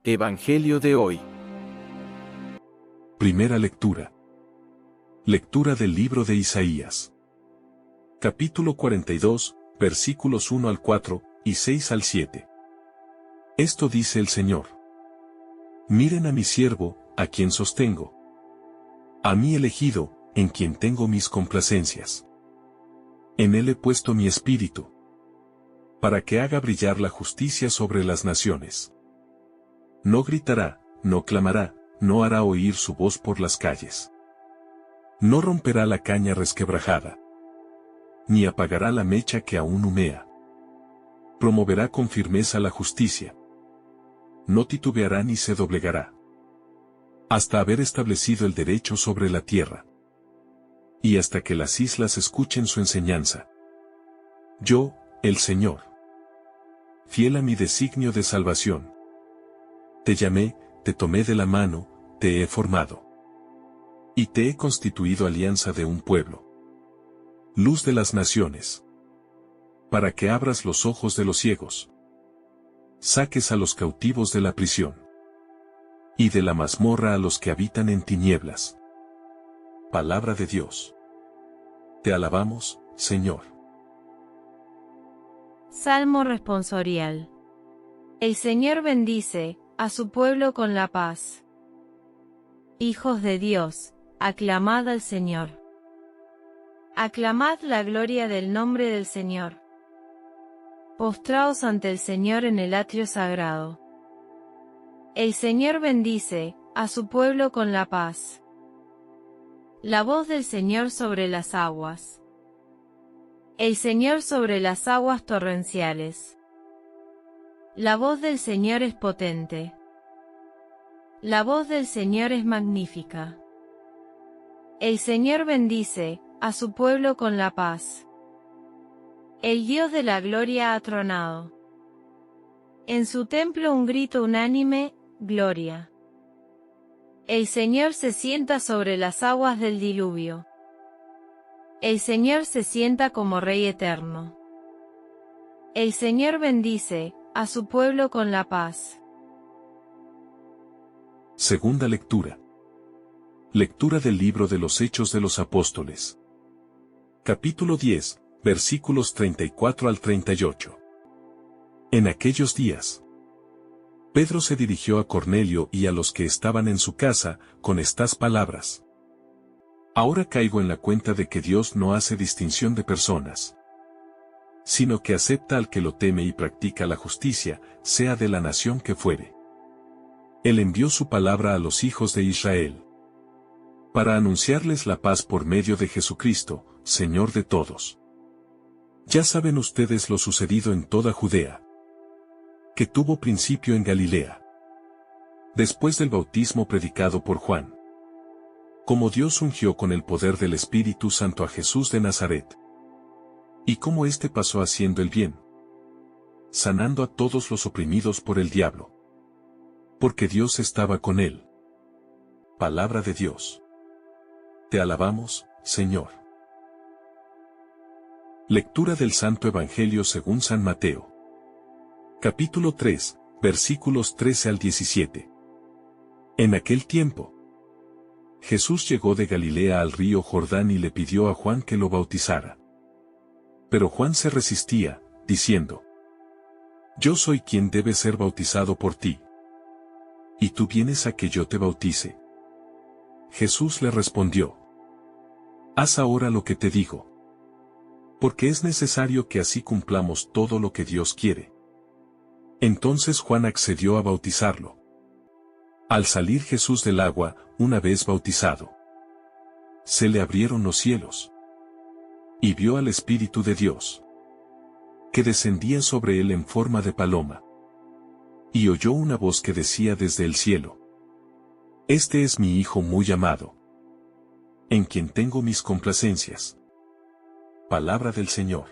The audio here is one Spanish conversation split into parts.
Evangelio de hoy. Primera lectura. Lectura del libro de Isaías. Capítulo 42, versículos 1 al 4, y 6 al 7. Esto dice el Señor. Miren a mi siervo, a quien sostengo. A mi elegido, en quien tengo mis complacencias. En él he puesto mi espíritu. Para que haga brillar la justicia sobre las naciones. No gritará, no clamará, no hará oír su voz por las calles. No romperá la caña resquebrajada. Ni apagará la mecha que aún humea. Promoverá con firmeza la justicia. No titubeará ni se doblegará. Hasta haber establecido el derecho sobre la tierra. Y hasta que las islas escuchen su enseñanza. Yo, el Señor. Fiel a mi designio de salvación. Te llamé, te tomé de la mano, te he formado. Y te he constituido alianza de un pueblo. Luz de las naciones. Para que abras los ojos de los ciegos. Saques a los cautivos de la prisión. Y de la mazmorra a los que habitan en tinieblas. Palabra de Dios. Te alabamos, Señor. Salmo responsorial. El Señor bendice a su pueblo con la paz. Hijos de Dios, aclamad al Señor. Aclamad la gloria del nombre del Señor. Postraos ante el Señor en el atrio sagrado. El Señor bendice a su pueblo con la paz. La voz del Señor sobre las aguas. El Señor sobre las aguas torrenciales. La voz del Señor es potente. La voz del Señor es magnífica. El Señor bendice a su pueblo con la paz. El Dios de la gloria ha tronado. En su templo un grito unánime, gloria. El Señor se sienta sobre las aguas del diluvio. El Señor se sienta como Rey eterno. El Señor bendice a su pueblo con la paz. Segunda lectura. Lectura del libro de los Hechos de los Apóstoles. Capítulo 10, versículos 34 al 38. En aquellos días, Pedro se dirigió a Cornelio y a los que estaban en su casa, con estas palabras. Ahora caigo en la cuenta de que Dios no hace distinción de personas, sino que acepta al que lo teme y practica la justicia, sea de la nación que fuere. Él envió su palabra a los hijos de Israel, para anunciarles la paz por medio de Jesucristo, Señor de todos. Ya saben ustedes lo sucedido en toda Judea, que tuvo principio en Galilea, después del bautismo predicado por Juan. Como Dios ungió con el poder del Espíritu Santo a Jesús de Nazaret. Y cómo éste pasó haciendo el bien, sanando a todos los oprimidos por el diablo. Porque Dios estaba con él. Palabra de Dios. Te alabamos, Señor. Lectura del Santo Evangelio según San Mateo. Capítulo 3, versículos 13 al 17. En aquel tiempo, Jesús llegó de Galilea al río Jordán y le pidió a Juan que lo bautizara. Pero Juan se resistía, diciendo: Yo soy quien debe ser bautizado por ti. ¿Y tú vienes a que yo te bautice? Jesús le respondió: Haz ahora lo que te digo. Porque es necesario que así cumplamos todo lo que Dios quiere. Entonces Juan accedió a bautizarlo. Al salir Jesús del agua, una vez bautizado, se le abrieron los cielos. Y vio al Espíritu de Dios, que descendía sobre él en forma de paloma. Y oyó una voz que decía desde el cielo: Este es mi Hijo muy amado, en quien tengo mis complacencias. Palabra del Señor.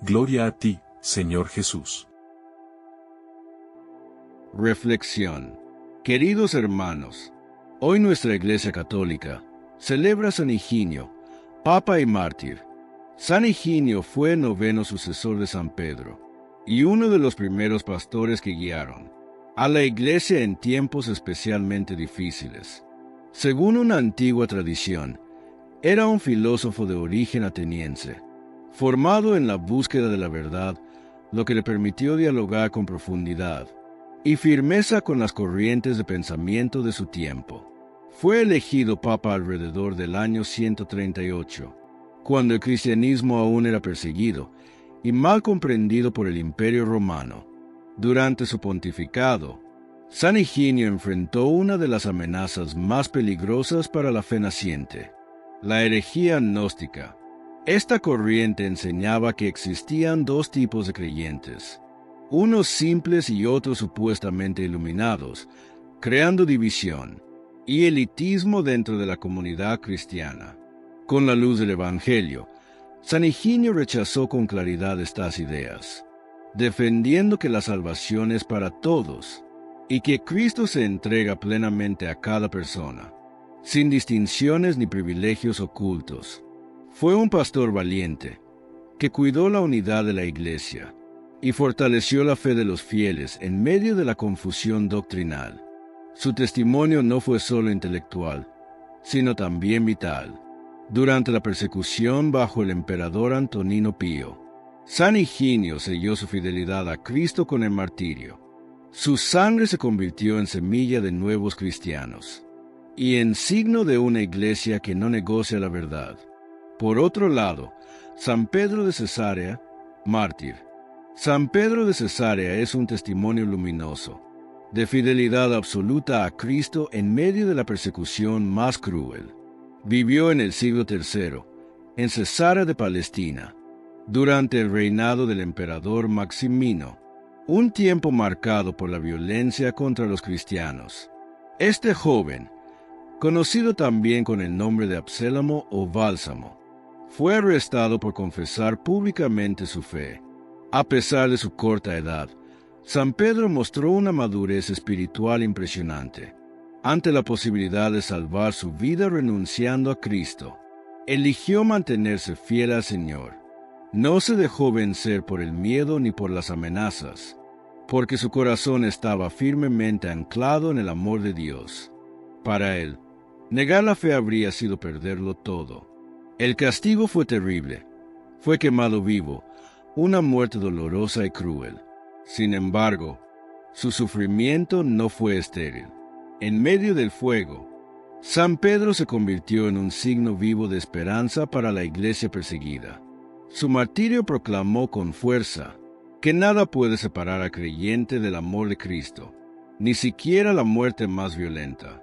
Gloria a ti, Señor Jesús. Reflexión. Queridos hermanos, hoy nuestra Iglesia Católica celebra San Higinio, Papa y mártir. San Higinio fue el noveno sucesor de San Pedro, y uno de los primeros pastores que guiaron, a la iglesia en tiempos especialmente difíciles. Según una antigua tradición, era un filósofo de origen ateniense, formado en la búsqueda de la verdad, lo que le permitió dialogar con profundidad y firmeza con las corrientes de pensamiento de su tiempo. Fue elegido papa alrededor del año 138, cuando el cristianismo aún era perseguido y mal comprendido por el Imperio Romano. Durante su pontificado, San Higinio enfrentó una de las amenazas más peligrosas para la fe naciente: la herejía gnóstica. Esta corriente enseñaba que existían dos tipos de creyentes, unos simples y otros supuestamente iluminados, creando división y elitismo dentro de la comunidad cristiana. Con la luz del Evangelio, San Higinio rechazó con claridad estas ideas, defendiendo que la salvación es para todos y que Cristo se entrega plenamente a cada persona, sin distinciones ni privilegios ocultos. Fue un pastor valiente, que cuidó la unidad de la Iglesia y fortaleció la fe de los fieles en medio de la confusión doctrinal. Su testimonio no fue solo intelectual, sino también vital. Durante la persecución bajo el emperador Antonino Pío, San Higinio selló su fidelidad a Cristo con el martirio. Su sangre se convirtió en semilla de nuevos cristianos y en signo de una iglesia que no negocia la verdad. Por otro lado, San Pedro de Cesarea, mártir. San Pedro de Cesarea es un testimonio luminoso, de fidelidad absoluta a Cristo en medio de la persecución más cruel. Vivió en el siglo III, en Cesarea de Palestina, durante el reinado del emperador Maximino, un tiempo marcado por la violencia contra los cristianos. Este joven, conocido también con el nombre de Absélamo o Bálsamo, fue arrestado por confesar públicamente su fe. A pesar de su corta edad, San Pedro mostró una madurez espiritual impresionante. Ante la posibilidad de salvar su vida renunciando a Cristo, eligió mantenerse fiel al Señor. No se dejó vencer por el miedo ni por las amenazas, porque su corazón estaba firmemente anclado en el amor de Dios. Para él, negar la fe habría sido perderlo todo. El castigo fue terrible. Fue quemado vivo, una muerte dolorosa y cruel. Sin embargo, su sufrimiento no fue estéril. En medio del fuego, San Pedro se convirtió en un signo vivo de esperanza para la iglesia perseguida. Su martirio proclamó con fuerza que nada puede separar al creyente del amor de Cristo, ni siquiera la muerte más violenta.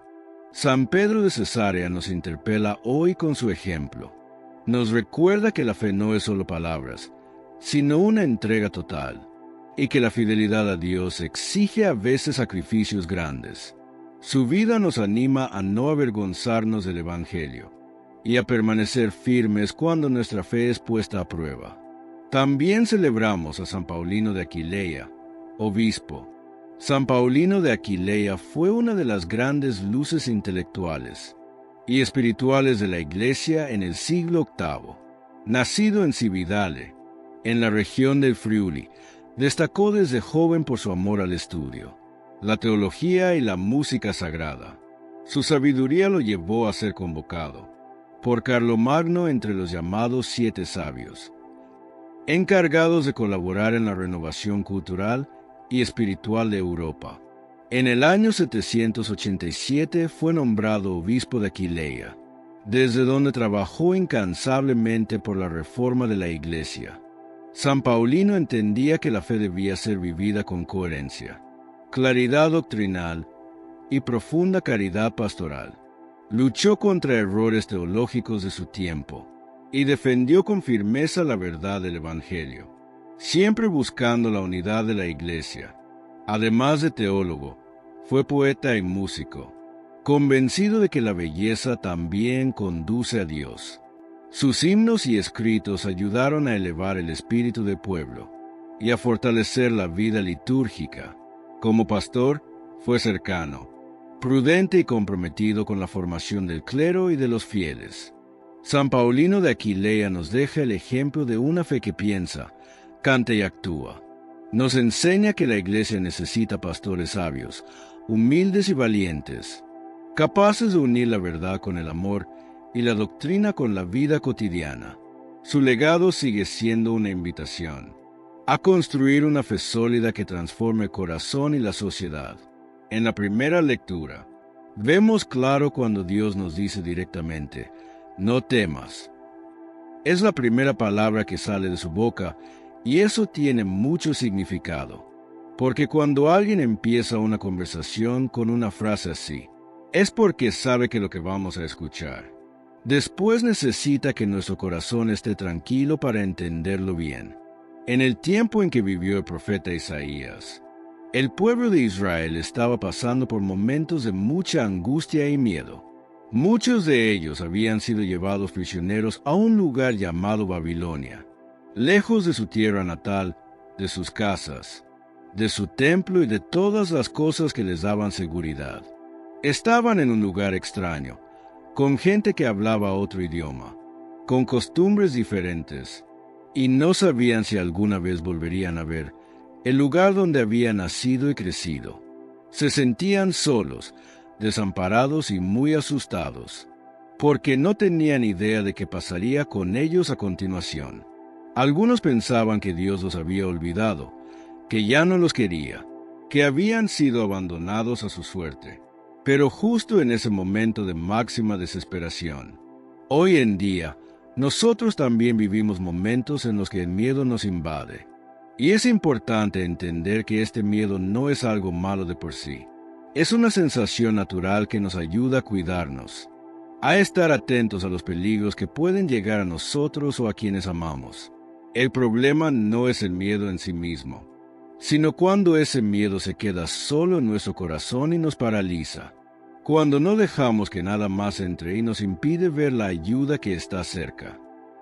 San Pedro de Cesarea nos interpela hoy con su ejemplo. Nos recuerda que la fe no es solo palabras, sino una entrega total, y que la fidelidad a Dios exige a veces sacrificios grandes. Su vida nos anima a no avergonzarnos del Evangelio y a permanecer firmes cuando nuestra fe es puesta a prueba. También celebramos a San Paulino de Aquilea, obispo. San Paulino de Aquilea fue una de las grandes luces intelectuales y espirituales de la Iglesia en el siglo VIII. Nacido en Cividale, en la región del Friuli, destacó desde joven por su amor al estudio, la teología y la música sagrada. Su sabiduría lo llevó a ser convocado por Carlomagno entre los llamados 7 sabios, encargados de colaborar en la renovación cultural y espiritual de Europa. En el año 787 fue nombrado obispo de Aquilea, desde donde trabajó incansablemente por la reforma de la Iglesia. San Paulino entendía que la fe debía ser vivida con coherencia, claridad doctrinal y profunda caridad pastoral. Luchó contra errores teológicos de su tiempo y defendió con firmeza la verdad del Evangelio, siempre buscando la unidad de la Iglesia. Además de teólogo, fue poeta y músico, convencido de que la belleza también conduce a Dios. Sus himnos y escritos ayudaron a elevar el espíritu del pueblo y a fortalecer la vida litúrgica. Como pastor, fue cercano, prudente y comprometido con la formación del clero y de los fieles. San Paulino de Aquilea nos deja el ejemplo de una fe que piensa, canta y actúa. Nos enseña que la iglesia necesita pastores sabios, humildes y valientes, capaces de unir la verdad con el amor y la doctrina con la vida cotidiana. Su legado sigue siendo una invitación a construir una fe sólida que transforme el corazón y la sociedad. En la primera lectura, vemos claro cuando Dios nos dice directamente, no temas. Es la primera palabra que sale de su boca y eso tiene mucho significado. Porque cuando alguien empieza una conversación con una frase así, es porque sabe que lo que vamos a escuchar. Después necesita que nuestro corazón esté tranquilo para entenderlo bien. En el tiempo en que vivió el profeta Isaías, el pueblo de Israel estaba pasando por momentos de mucha angustia y miedo. Muchos de ellos habían sido llevados prisioneros a un lugar llamado Babilonia, lejos de su tierra natal, de sus casas, de su templo y de todas las cosas que les daban seguridad. Estaban en un lugar extraño, con gente que hablaba otro idioma, con costumbres diferentes, y no sabían si alguna vez volverían a ver el lugar donde habían nacido y crecido. Se sentían solos, desamparados y muy asustados, porque no tenían idea de qué pasaría con ellos a continuación. Algunos pensaban que Dios los había olvidado, que ya no los quería, que habían sido abandonados a su suerte. Pero justo en ese momento de máxima desesperación, hoy en día, nosotros también vivimos momentos en los que el miedo nos invade. Y es importante entender que este miedo no es algo malo de por sí. Es una sensación natural que nos ayuda a cuidarnos, a estar atentos a los peligros que pueden llegar a nosotros o a quienes amamos. El problema no es el miedo en sí mismo, sino cuando ese miedo se queda solo en nuestro corazón y nos paraliza. Cuando no dejamos que nada más entre y nos impide ver la ayuda que está cerca.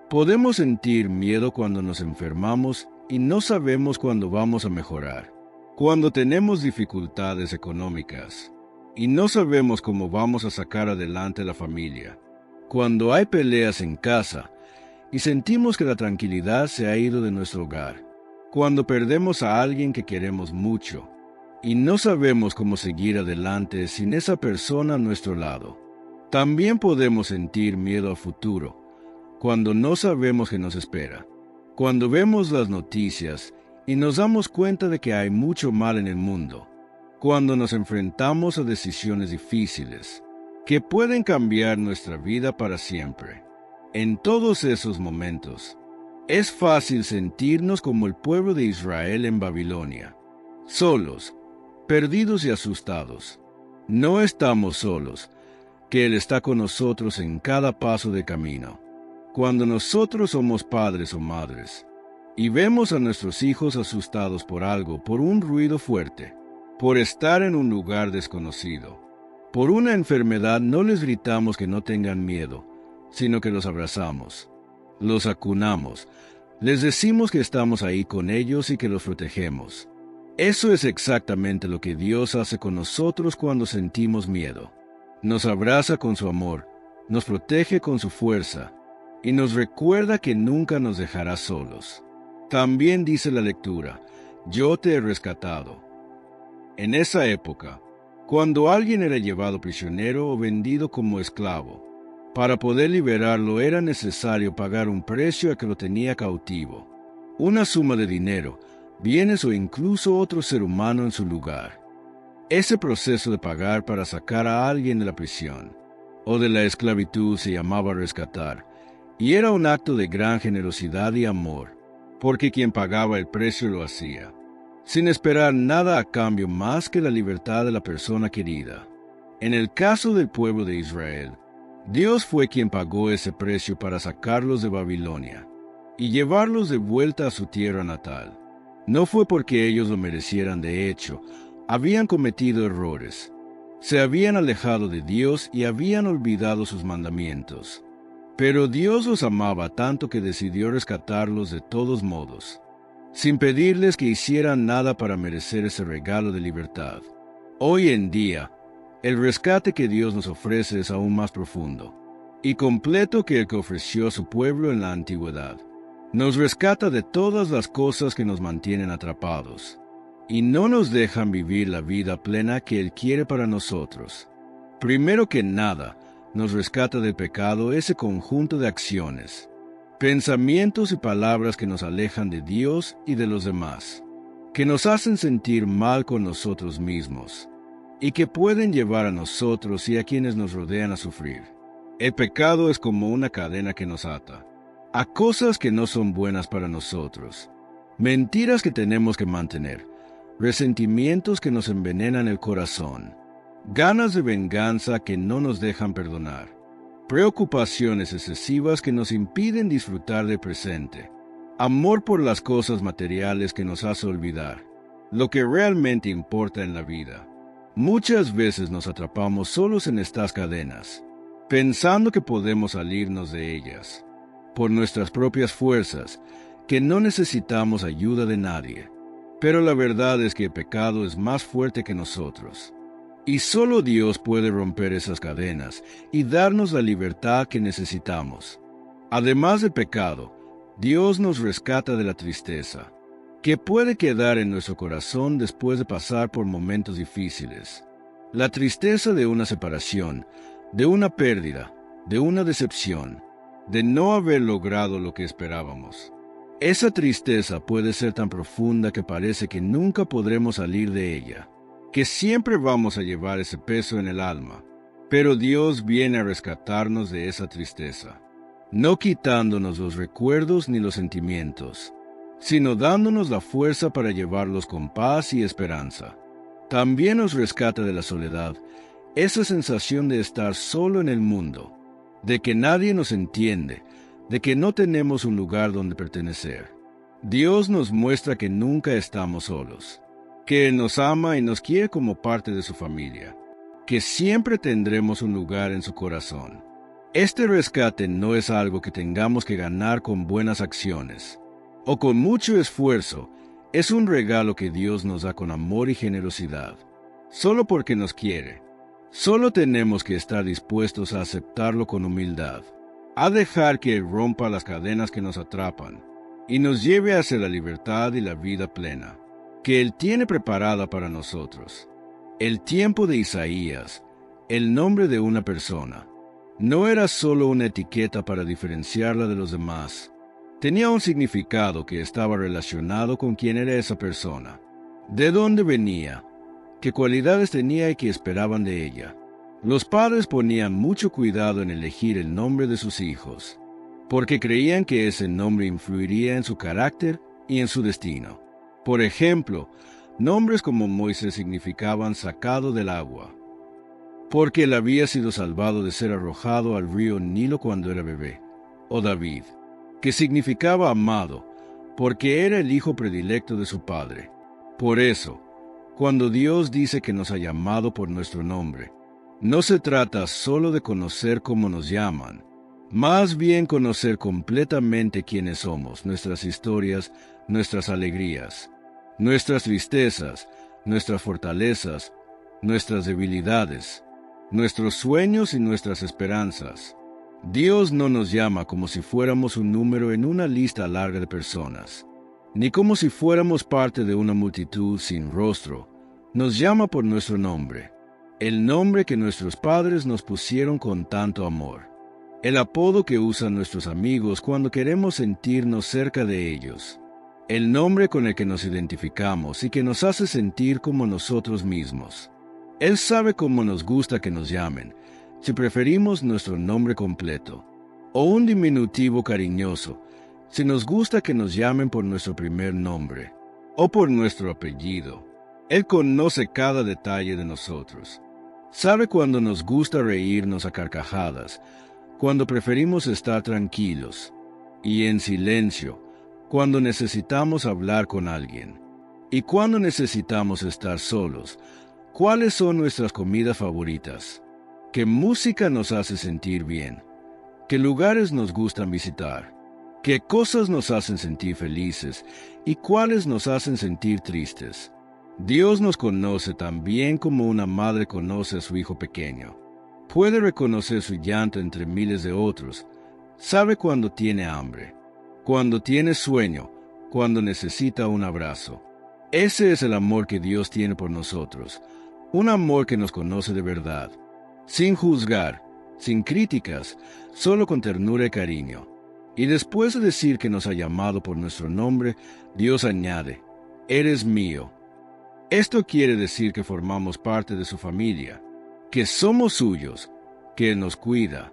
Podemos sentir miedo cuando nos enfermamos y no sabemos cuándo vamos a mejorar. Cuando tenemos dificultades económicas y no sabemos cómo vamos a sacar adelante la familia. Cuando hay peleas en casa y sentimos que la tranquilidad se ha ido de nuestro hogar. Cuando perdemos a alguien que queremos mucho y no sabemos cómo seguir adelante sin esa persona a nuestro lado. También podemos sentir miedo al futuro, cuando no sabemos qué nos espera. Cuando vemos las noticias y nos damos cuenta de que hay mucho mal en el mundo. Cuando nos enfrentamos a decisiones difíciles, que pueden cambiar nuestra vida para siempre. En todos esos momentos, es fácil sentirnos como el pueblo de Israel en Babilonia, solos, perdidos y asustados. No estamos solos, que Él está con nosotros en cada paso de camino. Cuando nosotros somos padres o madres, y vemos a nuestros hijos asustados por algo, por un ruido fuerte, por estar en un lugar desconocido, por una enfermedad, no les gritamos que no tengan miedo, sino que los abrazamos, los acunamos, les decimos que estamos ahí con ellos y que los protegemos. Eso es exactamente lo que Dios hace con nosotros cuando sentimos miedo. Nos abraza con su amor, nos protege con su fuerza, y nos recuerda que nunca nos dejará solos. También dice la lectura, yo te he rescatado. En esa época, cuando alguien era llevado prisionero o vendido como esclavo, para poder liberarlo era necesario pagar un precio a que lo tenía cautivo, una suma de dinero, bienes o incluso otro ser humano en su lugar. Ese proceso de pagar para sacar a alguien de la prisión o de la esclavitud se llamaba rescatar, y era un acto de gran generosidad y amor, porque quien pagaba el precio lo hacía, sin esperar nada a cambio más que la libertad de la persona querida. En el caso del pueblo de Israel, Dios fue quien pagó ese precio para sacarlos de Babilonia y llevarlos de vuelta a su tierra natal. No fue porque ellos lo merecieran, de hecho, habían cometido errores, se habían alejado de Dios y habían olvidado sus mandamientos. Pero Dios los amaba tanto que decidió rescatarlos de todos modos, sin pedirles que hicieran nada para merecer ese regalo de libertad. Hoy en día, el rescate que Dios nos ofrece es aún más profundo y completo que el que ofreció a su pueblo en la antigüedad. Nos rescata de todas las cosas que nos mantienen atrapados y no nos dejan vivir la vida plena que Él quiere para nosotros. Primero que nada, nos rescata del pecado ese conjunto de acciones, pensamientos y palabras que nos alejan de Dios y de los demás, que nos hacen sentir mal con nosotros mismos y que pueden llevar a nosotros y a quienes nos rodean a sufrir. El pecado es como una cadena que nos ata a cosas que no son buenas para nosotros, mentiras que tenemos que mantener, resentimientos que nos envenenan el corazón, ganas de venganza que no nos dejan perdonar, preocupaciones excesivas que nos impiden disfrutar del presente, amor por las cosas materiales que nos hace olvidar lo que realmente importa en la vida. Muchas veces nos atrapamos solos en estas cadenas, pensando que podemos salirnos de ellas por nuestras propias fuerzas, que no necesitamos ayuda de nadie. Pero la verdad es que el pecado es más fuerte que nosotros. Y solo Dios puede romper esas cadenas y darnos la libertad que necesitamos. Además del pecado, Dios nos rescata de la tristeza, que puede quedar en nuestro corazón después de pasar por momentos difíciles. La tristeza de una separación, de una pérdida, de una decepción, de no haber logrado lo que esperábamos. Esa tristeza puede ser tan profunda que parece que nunca podremos salir de ella, que siempre vamos a llevar ese peso en el alma. Pero Dios viene a rescatarnos de esa tristeza, no quitándonos los recuerdos ni los sentimientos, sino dándonos la fuerza para llevarlos con paz y esperanza. También nos rescata de la soledad, esa sensación de estar solo en el mundo, de que nadie nos entiende, de que no tenemos un lugar donde pertenecer. Dios nos muestra que nunca estamos solos, que Él nos ama y nos quiere como parte de su familia, que siempre tendremos un lugar en su corazón. Este rescate no es algo que tengamos que ganar con buenas acciones o con mucho esfuerzo. Es un regalo que Dios nos da con amor y generosidad, solo porque nos quiere. Solo tenemos que estar dispuestos a aceptarlo con humildad, a dejar que Él rompa las cadenas que nos atrapan y nos lleve hacia la libertad y la vida plena que Él tiene preparada para nosotros. El tiempo de Isaías, el nombre de una persona, no era solo una etiqueta para diferenciarla de los demás. Tenía un significado que estaba relacionado con quién era esa persona, de dónde venía, qué cualidades tenía y qué esperaban de ella. Los padres ponían mucho cuidado en elegir el nombre de sus hijos, porque creían que ese nombre influiría en su carácter y en su destino. Por ejemplo, nombres como Moisés significaban sacado del agua, porque él había sido salvado de ser arrojado al río Nilo cuando era bebé, o David, que significaba amado, porque era el hijo predilecto de su padre. Por eso, cuando Dios dice que nos ha llamado por nuestro nombre, no se trata solo de conocer cómo nos llaman, más bien conocer completamente quiénes somos, nuestras historias, nuestras alegrías, nuestras tristezas, nuestras fortalezas, nuestras debilidades, nuestros sueños y nuestras esperanzas. Dios no nos llama como si fuéramos un número en una lista larga de personas, ni como si fuéramos parte de una multitud sin rostro. Nos llama por nuestro nombre, el nombre que nuestros padres nos pusieron con tanto amor, el apodo que usan nuestros amigos cuando queremos sentirnos cerca de ellos, el nombre con el que nos identificamos y que nos hace sentir como nosotros mismos. Él sabe cómo nos gusta que nos llamen, si preferimos nuestro nombre completo, o un diminutivo cariñoso, si nos gusta que nos llamen por nuestro primer nombre, o por nuestro apellido. Él conoce cada detalle de nosotros. Sabe cuando nos gusta reírnos a carcajadas, cuando preferimos estar tranquilos y en silencio, cuando necesitamos hablar con alguien, y cuando necesitamos estar solos. ¿Cuáles son nuestras comidas favoritas? ¿Qué música nos hace sentir bien? ¿Qué lugares nos gustan visitar? ¿Qué cosas nos hacen sentir felices y cuáles nos hacen sentir tristes? Dios nos conoce tan bien como una madre conoce a su hijo pequeño. Puede reconocer su llanto entre miles de otros. Sabe cuando tiene hambre, cuando tiene sueño, cuando necesita un abrazo. Ese es el amor que Dios tiene por nosotros, un amor que nos conoce de verdad, sin juzgar, sin críticas, solo con ternura y cariño. Y después de decir que nos ha llamado por nuestro nombre, Dios añade, «Eres mío». Esto quiere decir que formamos parte de su familia, que somos suyos, que Él nos cuida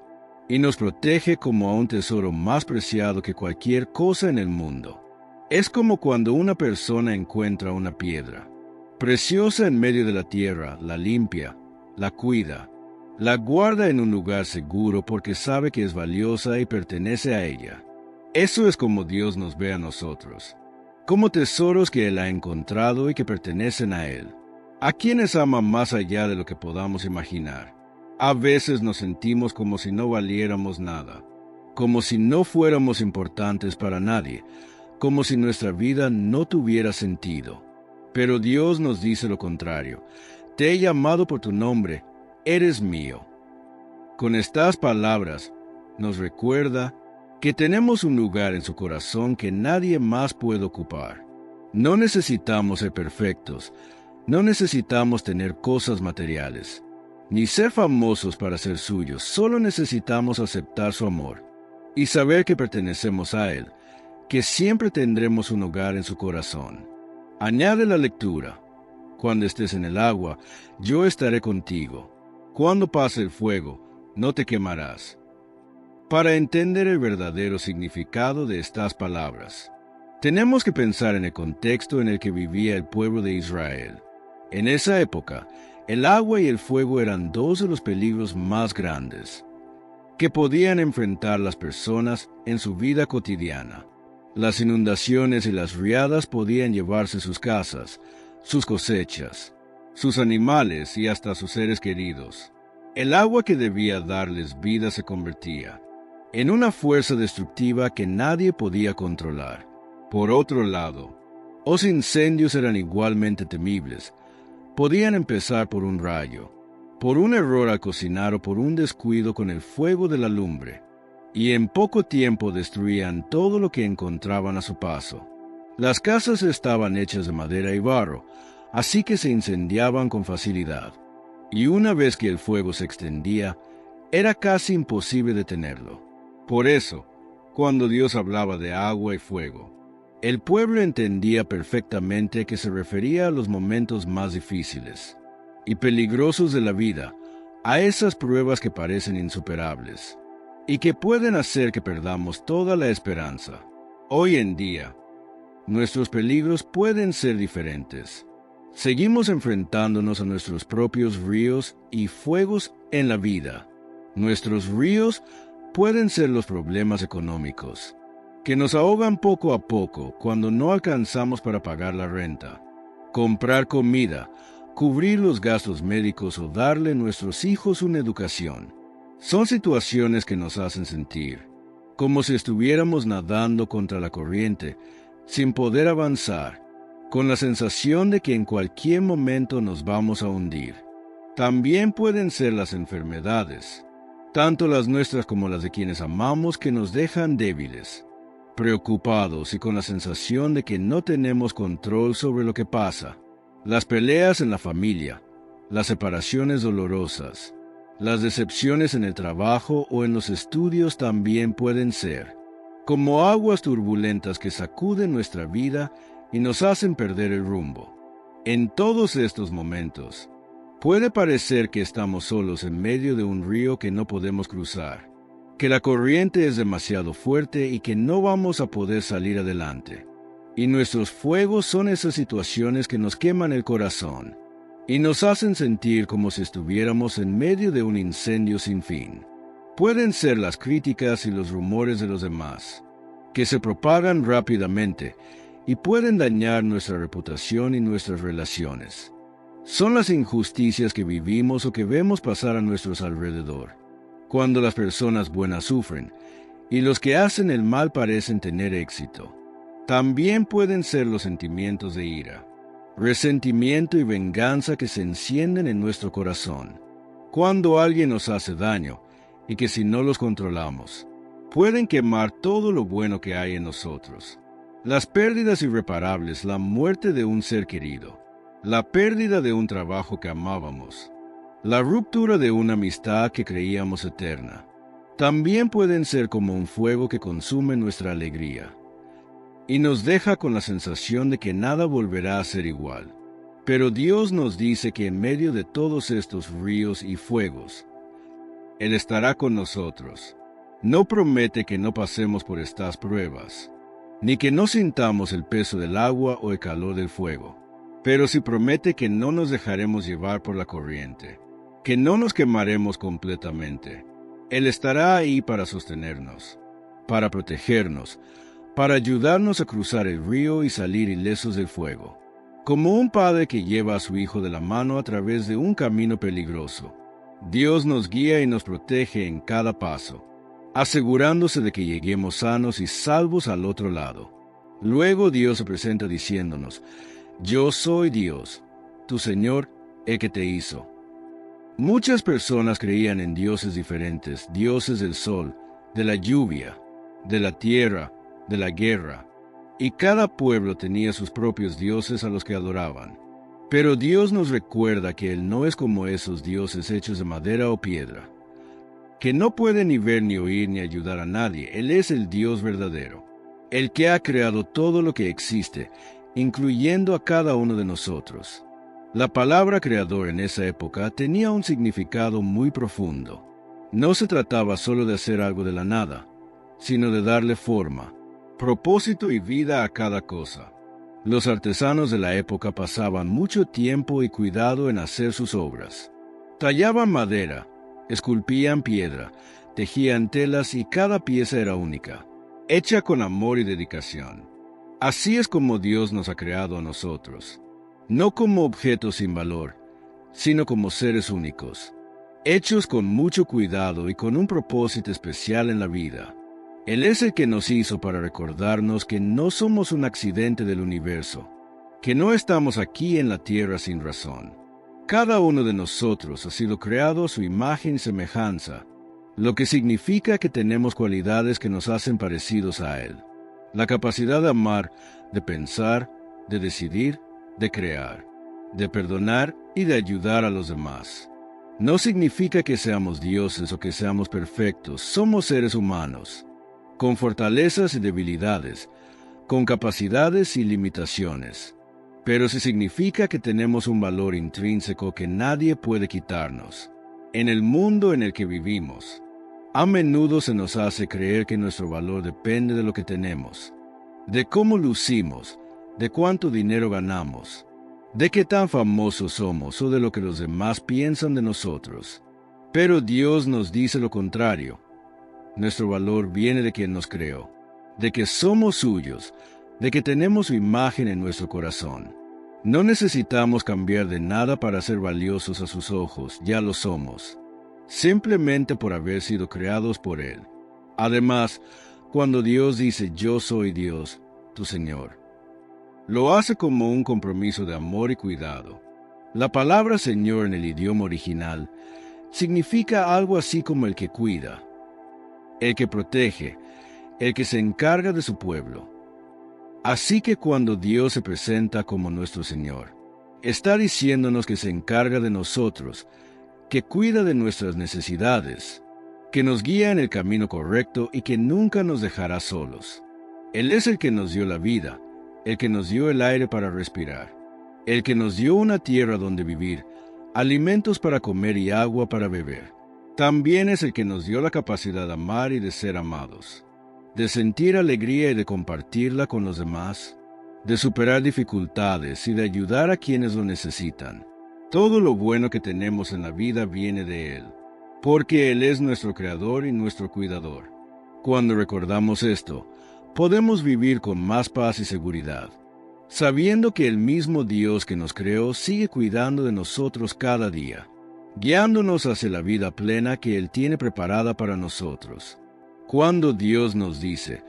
y nos protege como a un tesoro más preciado que cualquier cosa en el mundo. Es como cuando una persona encuentra una piedra preciosa en medio de la tierra, la limpia, la cuida, la guarda en un lugar seguro porque sabe que es valiosa y pertenece a ella. Eso es como Dios nos ve a nosotros, como tesoros que Él ha encontrado y que pertenecen a Él, a quienes ama más allá de lo que podamos imaginar. A veces nos sentimos como si no valiéramos nada, como si no fuéramos importantes para nadie, como si nuestra vida no tuviera sentido. Pero Dios nos dice lo contrario. Te he llamado por tu nombre, eres mío. Con estas palabras nos recuerda que tenemos un lugar en su corazón que nadie más puede ocupar. No necesitamos ser perfectos, no necesitamos tener cosas materiales, ni ser famosos para ser suyos, solo necesitamos aceptar su amor y saber que pertenecemos a Él, que siempre tendremos un hogar en su corazón. Añade la lectura. Cuando estés en el agua, yo estaré contigo. Cuando pase el fuego, no te quemarás. Para entender el verdadero significado de estas palabras, tenemos que pensar en el contexto en el que vivía el pueblo de Israel. En esa época, el agua y el fuego eran dos de los peligros más grandes que podían enfrentar las personas en su vida cotidiana. Las inundaciones y las riadas podían llevarse sus casas, sus cosechas, sus animales y hasta sus seres queridos. El agua que debía darles vida se convertía en una fuerza destructiva que nadie podía controlar. Por otro lado, los incendios eran igualmente temibles. Podían empezar por un rayo, por un error al cocinar o por un descuido con el fuego de la lumbre, y en poco tiempo destruían todo lo que encontraban a su paso. Las casas estaban hechas de madera y barro, así que se incendiaban con facilidad, y una vez que el fuego se extendía, era casi imposible detenerlo. Por eso, cuando Dios hablaba de agua y fuego, el pueblo entendía perfectamente que se refería a los momentos más difíciles y peligrosos de la vida, a esas pruebas que parecen insuperables y que pueden hacer que perdamos toda la esperanza. Hoy en día, nuestros peligros pueden ser diferentes. Seguimos enfrentándonos a nuestros propios ríos y fuegos en la vida. Nuestros ríos pueden ser los problemas económicos, que nos ahogan poco a poco cuando no alcanzamos para pagar la renta, comprar comida, cubrir los gastos médicos o darle a nuestros hijos una educación. Son situaciones que nos hacen sentir como si estuviéramos nadando contra la corriente, sin poder avanzar, con la sensación de que en cualquier momento nos vamos a hundir. También pueden ser las enfermedades, tanto las nuestras como las de quienes amamos, que nos dejan débiles, preocupados y con la sensación de que no tenemos control sobre lo que pasa. Las peleas en la familia, las separaciones dolorosas, las decepciones en el trabajo o en los estudios también pueden ser como aguas turbulentas que sacuden nuestra vida y nos hacen perder el rumbo. En todos estos momentos, puede parecer que estamos solos en medio de un río que no podemos cruzar, que la corriente es demasiado fuerte y que no vamos a poder salir adelante. Y nuestros fuegos son esas situaciones que nos queman el corazón y nos hacen sentir como si estuviéramos en medio de un incendio sin fin. Pueden ser las críticas y los rumores de los demás, que se propagan rápidamente y pueden dañar nuestra reputación y nuestras relaciones. Son las injusticias que vivimos o que vemos pasar a nuestro alrededor, cuando las personas buenas sufren y los que hacen el mal parecen tener éxito. También pueden ser los sentimientos de ira, resentimiento y venganza que se encienden en nuestro corazón, cuando alguien nos hace daño y que si no los controlamos, pueden quemar todo lo bueno que hay en nosotros. Las pérdidas irreparables, la muerte de un ser querido, la pérdida de un trabajo que amábamos, la ruptura de una amistad que creíamos eterna, también pueden ser como un fuego que consume nuestra alegría y nos deja con la sensación de que nada volverá a ser igual. Pero Dios nos dice que en medio de todos estos ríos y fuegos, Él estará con nosotros. No promete que no pasemos por estas pruebas, ni que no sintamos el peso del agua o el calor del fuego, pero sí promete que no nos dejaremos llevar por la corriente, que no nos quemaremos completamente. Él estará ahí para sostenernos, para protegernos, para ayudarnos a cruzar el río y salir ilesos del fuego, como un padre que lleva a su hijo de la mano a través de un camino peligroso. Dios nos guía y nos protege en cada paso, asegurándose de que lleguemos sanos y salvos al otro lado. Luego Dios se presenta diciéndonos: Yo soy Dios, tu Señor, el que te hizo. Muchas personas creían en dioses diferentes, dioses del sol, de la lluvia, de la tierra, de la guerra, y cada pueblo tenía sus propios dioses a los que adoraban. Pero Dios nos recuerda que Él no es como esos dioses hechos de madera o piedra, que no puede ni ver ni oír ni ayudar a nadie. Él es el Dios verdadero, el que ha creado todo lo que existe, incluyendo a cada uno de nosotros. La palabra creador en esa época tenía un significado muy profundo. No se trataba solo de hacer algo de la nada, sino de darle forma, propósito y vida a cada cosa. Los artesanos de la época pasaban mucho tiempo y cuidado en hacer sus obras. Tallaban madera, esculpían piedra, tejían telas y cada pieza era única, hecha con amor y dedicación. Así es como Dios nos ha creado a nosotros, no como objetos sin valor, sino como seres únicos, hechos con mucho cuidado y con un propósito especial en la vida. Él es el que nos hizo para recordarnos que no somos un accidente del universo, que no estamos aquí en la tierra sin razón. Cada uno de nosotros ha sido creado a su imagen y semejanza, lo que significa que tenemos cualidades que nos hacen parecidos a Él. La capacidad de amar, de pensar, de decidir, de crear, de perdonar y de ayudar a los demás. No significa que seamos dioses o que seamos perfectos, somos seres humanos, con fortalezas y debilidades, con capacidades y limitaciones. Pero sí significa que tenemos un valor intrínseco que nadie puede quitarnos. En el mundo en el que vivimos, a menudo se nos hace creer que nuestro valor depende de lo que tenemos, de cómo lucimos, de cuánto dinero ganamos, de qué tan famosos somos o de lo que los demás piensan de nosotros. Pero Dios nos dice lo contrario. Nuestro valor viene de quien nos creó, de que somos suyos, de que tenemos su imagen en nuestro corazón. No necesitamos cambiar de nada para ser valiosos a sus ojos, ya lo somos, simplemente por haber sido creados por Él. Además, cuando Dios dice yo soy Dios, tu Señor, lo hace como un compromiso de amor y cuidado. La palabra Señor en el idioma original significa algo así como el que cuida, el que protege, el que se encarga de su pueblo. Así que cuando Dios se presenta como nuestro Señor, está diciéndonos que se encarga de nosotros, que cuida de nuestras necesidades, que nos guía en el camino correcto y que nunca nos dejará solos. Él es el que nos dio la vida, el que nos dio el aire para respirar, el que nos dio una tierra donde vivir, alimentos para comer y agua para beber. También es el que nos dio la capacidad de amar y de ser amados, de sentir alegría y de compartirla con los demás, de superar dificultades y de ayudar a quienes lo necesitan. Todo lo bueno que tenemos en la vida viene de Él, porque Él es nuestro Creador y nuestro Cuidador. Cuando recordamos esto, podemos vivir con más paz y seguridad, sabiendo que el mismo Dios que nos creó sigue cuidando de nosotros cada día, guiándonos hacia la vida plena que Él tiene preparada para nosotros. Cuando Dios nos dice,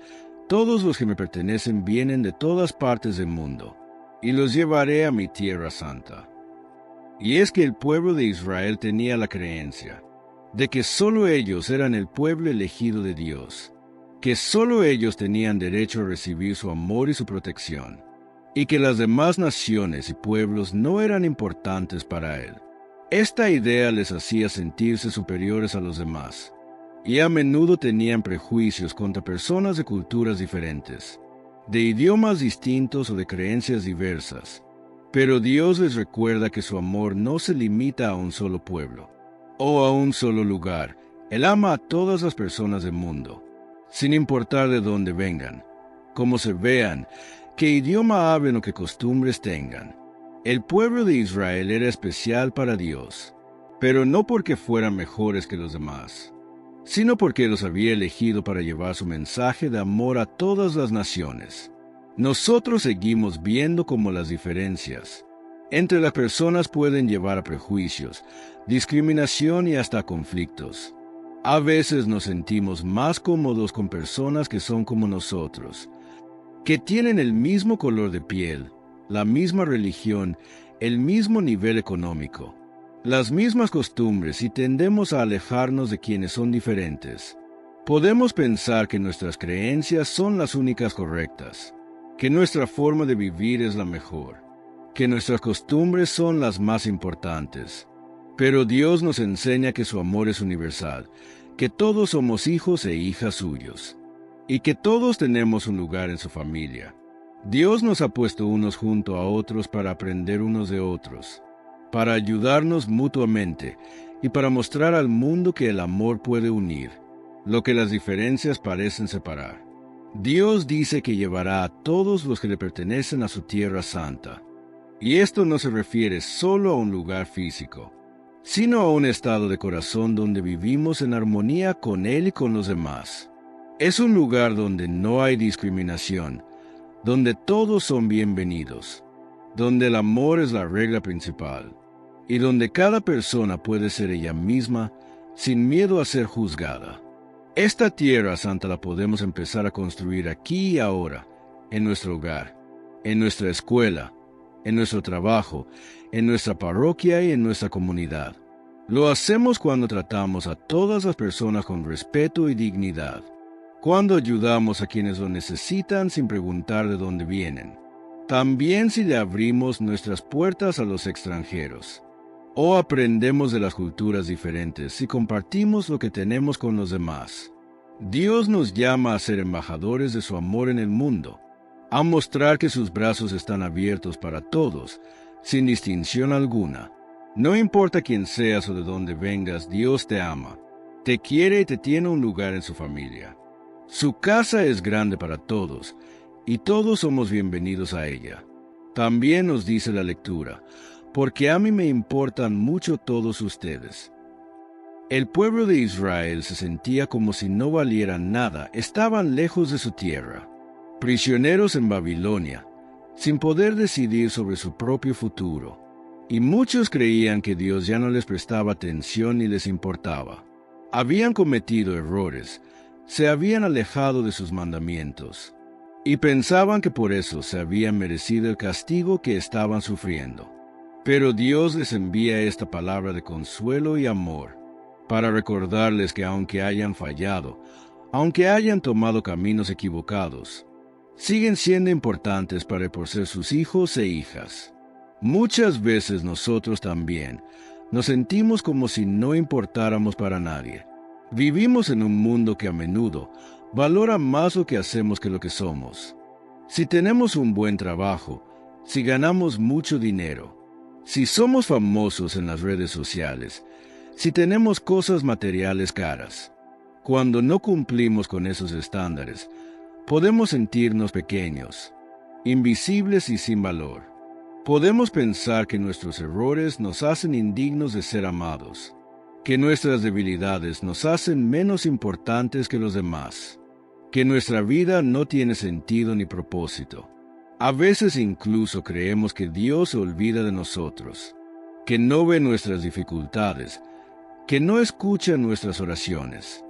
todos los que me pertenecen vienen de todas partes del mundo, y los llevaré a mi tierra santa. Y es que el pueblo de Israel tenía la creencia de que solo ellos eran el pueblo elegido de Dios, que solo ellos tenían derecho a recibir su amor y su protección, y que las demás naciones y pueblos no eran importantes para él. Esta idea les hacía sentirse superiores a los demás, y a menudo tenían prejuicios contra personas de culturas diferentes, de idiomas distintos o de creencias diversas. Pero Dios les recuerda que su amor no se limita a un solo pueblo, o a un solo lugar. Él ama a todas las personas del mundo, sin importar de dónde vengan, cómo se vean, qué idioma hablen o qué costumbres tengan. El pueblo de Israel era especial para Dios, pero no porque fueran mejores que los demás, sino porque los había elegido para llevar su mensaje de amor a todas las naciones. Nosotros seguimos viendo cómo las diferencias entre las personas pueden llevar a prejuicios, discriminación y hasta conflictos. A veces nos sentimos más cómodos con personas que son como nosotros, que tienen el mismo color de piel, la misma religión, el mismo nivel económico, las mismas costumbres, y tendemos a alejarnos de quienes son diferentes. Podemos pensar que nuestras creencias son las únicas correctas, que nuestra forma de vivir es la mejor, que nuestras costumbres son las más importantes. Pero Dios nos enseña que su amor es universal, que todos somos hijos e hijas suyos, y que todos tenemos un lugar en su familia. Dios nos ha puesto unos junto a otros para aprender unos de otros, para ayudarnos mutuamente y para mostrar al mundo que el amor puede unir lo que las diferencias parecen separar. Dios dice que llevará a todos los que le pertenecen a su tierra santa. Y esto no se refiere solo a un lugar físico, sino a un estado de corazón donde vivimos en armonía con Él y con los demás. Es un lugar donde no hay discriminación, donde todos son bienvenidos, donde el amor es la regla principal, y donde cada persona puede ser ella misma sin miedo a ser juzgada. Esta tierra santa la podemos empezar a construir aquí y ahora, en nuestro hogar, en nuestra escuela, en nuestro trabajo, en nuestra parroquia y en nuestra comunidad. Lo hacemos cuando tratamos a todas las personas con respeto y dignidad, cuando ayudamos a quienes lo necesitan sin preguntar de dónde vienen. También si le abrimos nuestras puertas a los extranjeros, o aprendemos de las culturas diferentes y compartimos lo que tenemos con los demás. Dios nos llama a ser embajadores de su amor en el mundo, a mostrar que sus brazos están abiertos para todos, sin distinción alguna. No importa quién seas o de dónde vengas, Dios te ama, te quiere y te tiene un lugar en su familia. Su casa es grande para todos, y todos somos bienvenidos a ella. También nos dice la lectura, porque a mí me importan mucho todos ustedes. El pueblo de Israel se sentía como si no valieran nada, estaban lejos de su tierra, prisioneros en Babilonia, sin poder decidir sobre su propio futuro, y muchos creían que Dios ya no les prestaba atención ni les importaba. Habían cometido errores, se habían alejado de sus mandamientos, y pensaban que por eso se habían merecido el castigo que estaban sufriendo. Pero Dios les envía esta palabra de consuelo y amor, para recordarles que aunque hayan fallado, aunque hayan tomado caminos equivocados, siguen siendo importantes para por ser sus hijos e hijas. Muchas veces nosotros también nos sentimos como si no importáramos para nadie. Vivimos en un mundo que a menudo valora más lo que hacemos que lo que somos. Si tenemos un buen trabajo, si ganamos mucho dinero, si somos famosos en las redes sociales, si tenemos cosas materiales caras, cuando no cumplimos con esos estándares, podemos sentirnos pequeños, invisibles y sin valor. Podemos pensar que nuestros errores nos hacen indignos de ser amados, que nuestras debilidades nos hacen menos importantes que los demás, que nuestra vida no tiene sentido ni propósito. A veces incluso creemos que Dios se olvida de nosotros, que no ve nuestras dificultades, que no escucha nuestras oraciones.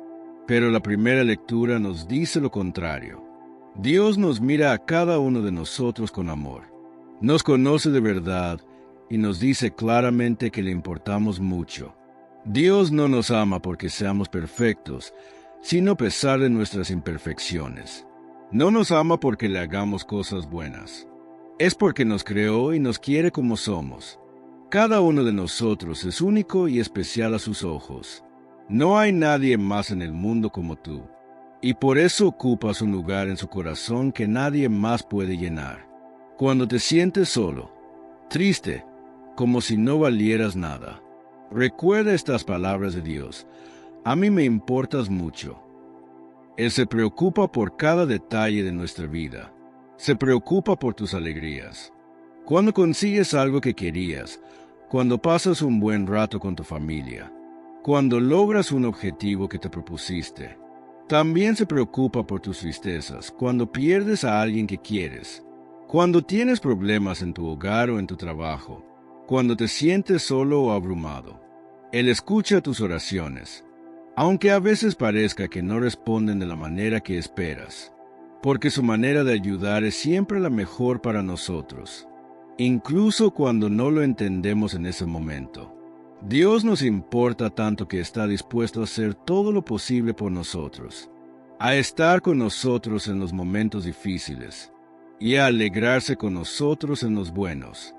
Pero la primera lectura nos dice lo contrario. Dios nos mira a cada uno de nosotros con amor, nos conoce de verdad y nos dice claramente que le importamos mucho. Dios no nos ama porque seamos perfectos, sino a pesar de nuestras imperfecciones. No nos ama porque le hagamos cosas buenas. Es porque nos creó y nos quiere como somos. Cada uno de nosotros es único y especial a sus ojos. No hay nadie más en el mundo como tú, y por eso ocupas un lugar en su corazón que nadie más puede llenar. Cuando te sientes solo, triste, como si no valieras nada, recuerda estas palabras de Dios: a mí me importas mucho. Él se preocupa por cada detalle de nuestra vida. Se preocupa por tus alegrías. Cuando consigues algo que querías, cuando pasas un buen rato con tu familia, cuando logras un objetivo que te propusiste. También se preocupa por tus tristezas, cuando pierdes a alguien que quieres, cuando tienes problemas en tu hogar o en tu trabajo, cuando te sientes solo o abrumado. Él escucha tus oraciones, aunque a veces parezca que no responden de la manera que esperas, porque su manera de ayudar es siempre la mejor para nosotros, incluso cuando no lo entendemos en ese momento. Dios nos importa tanto que está dispuesto a hacer todo lo posible por nosotros, a estar con nosotros en los momentos difíciles y a alegrarse con nosotros en los buenos.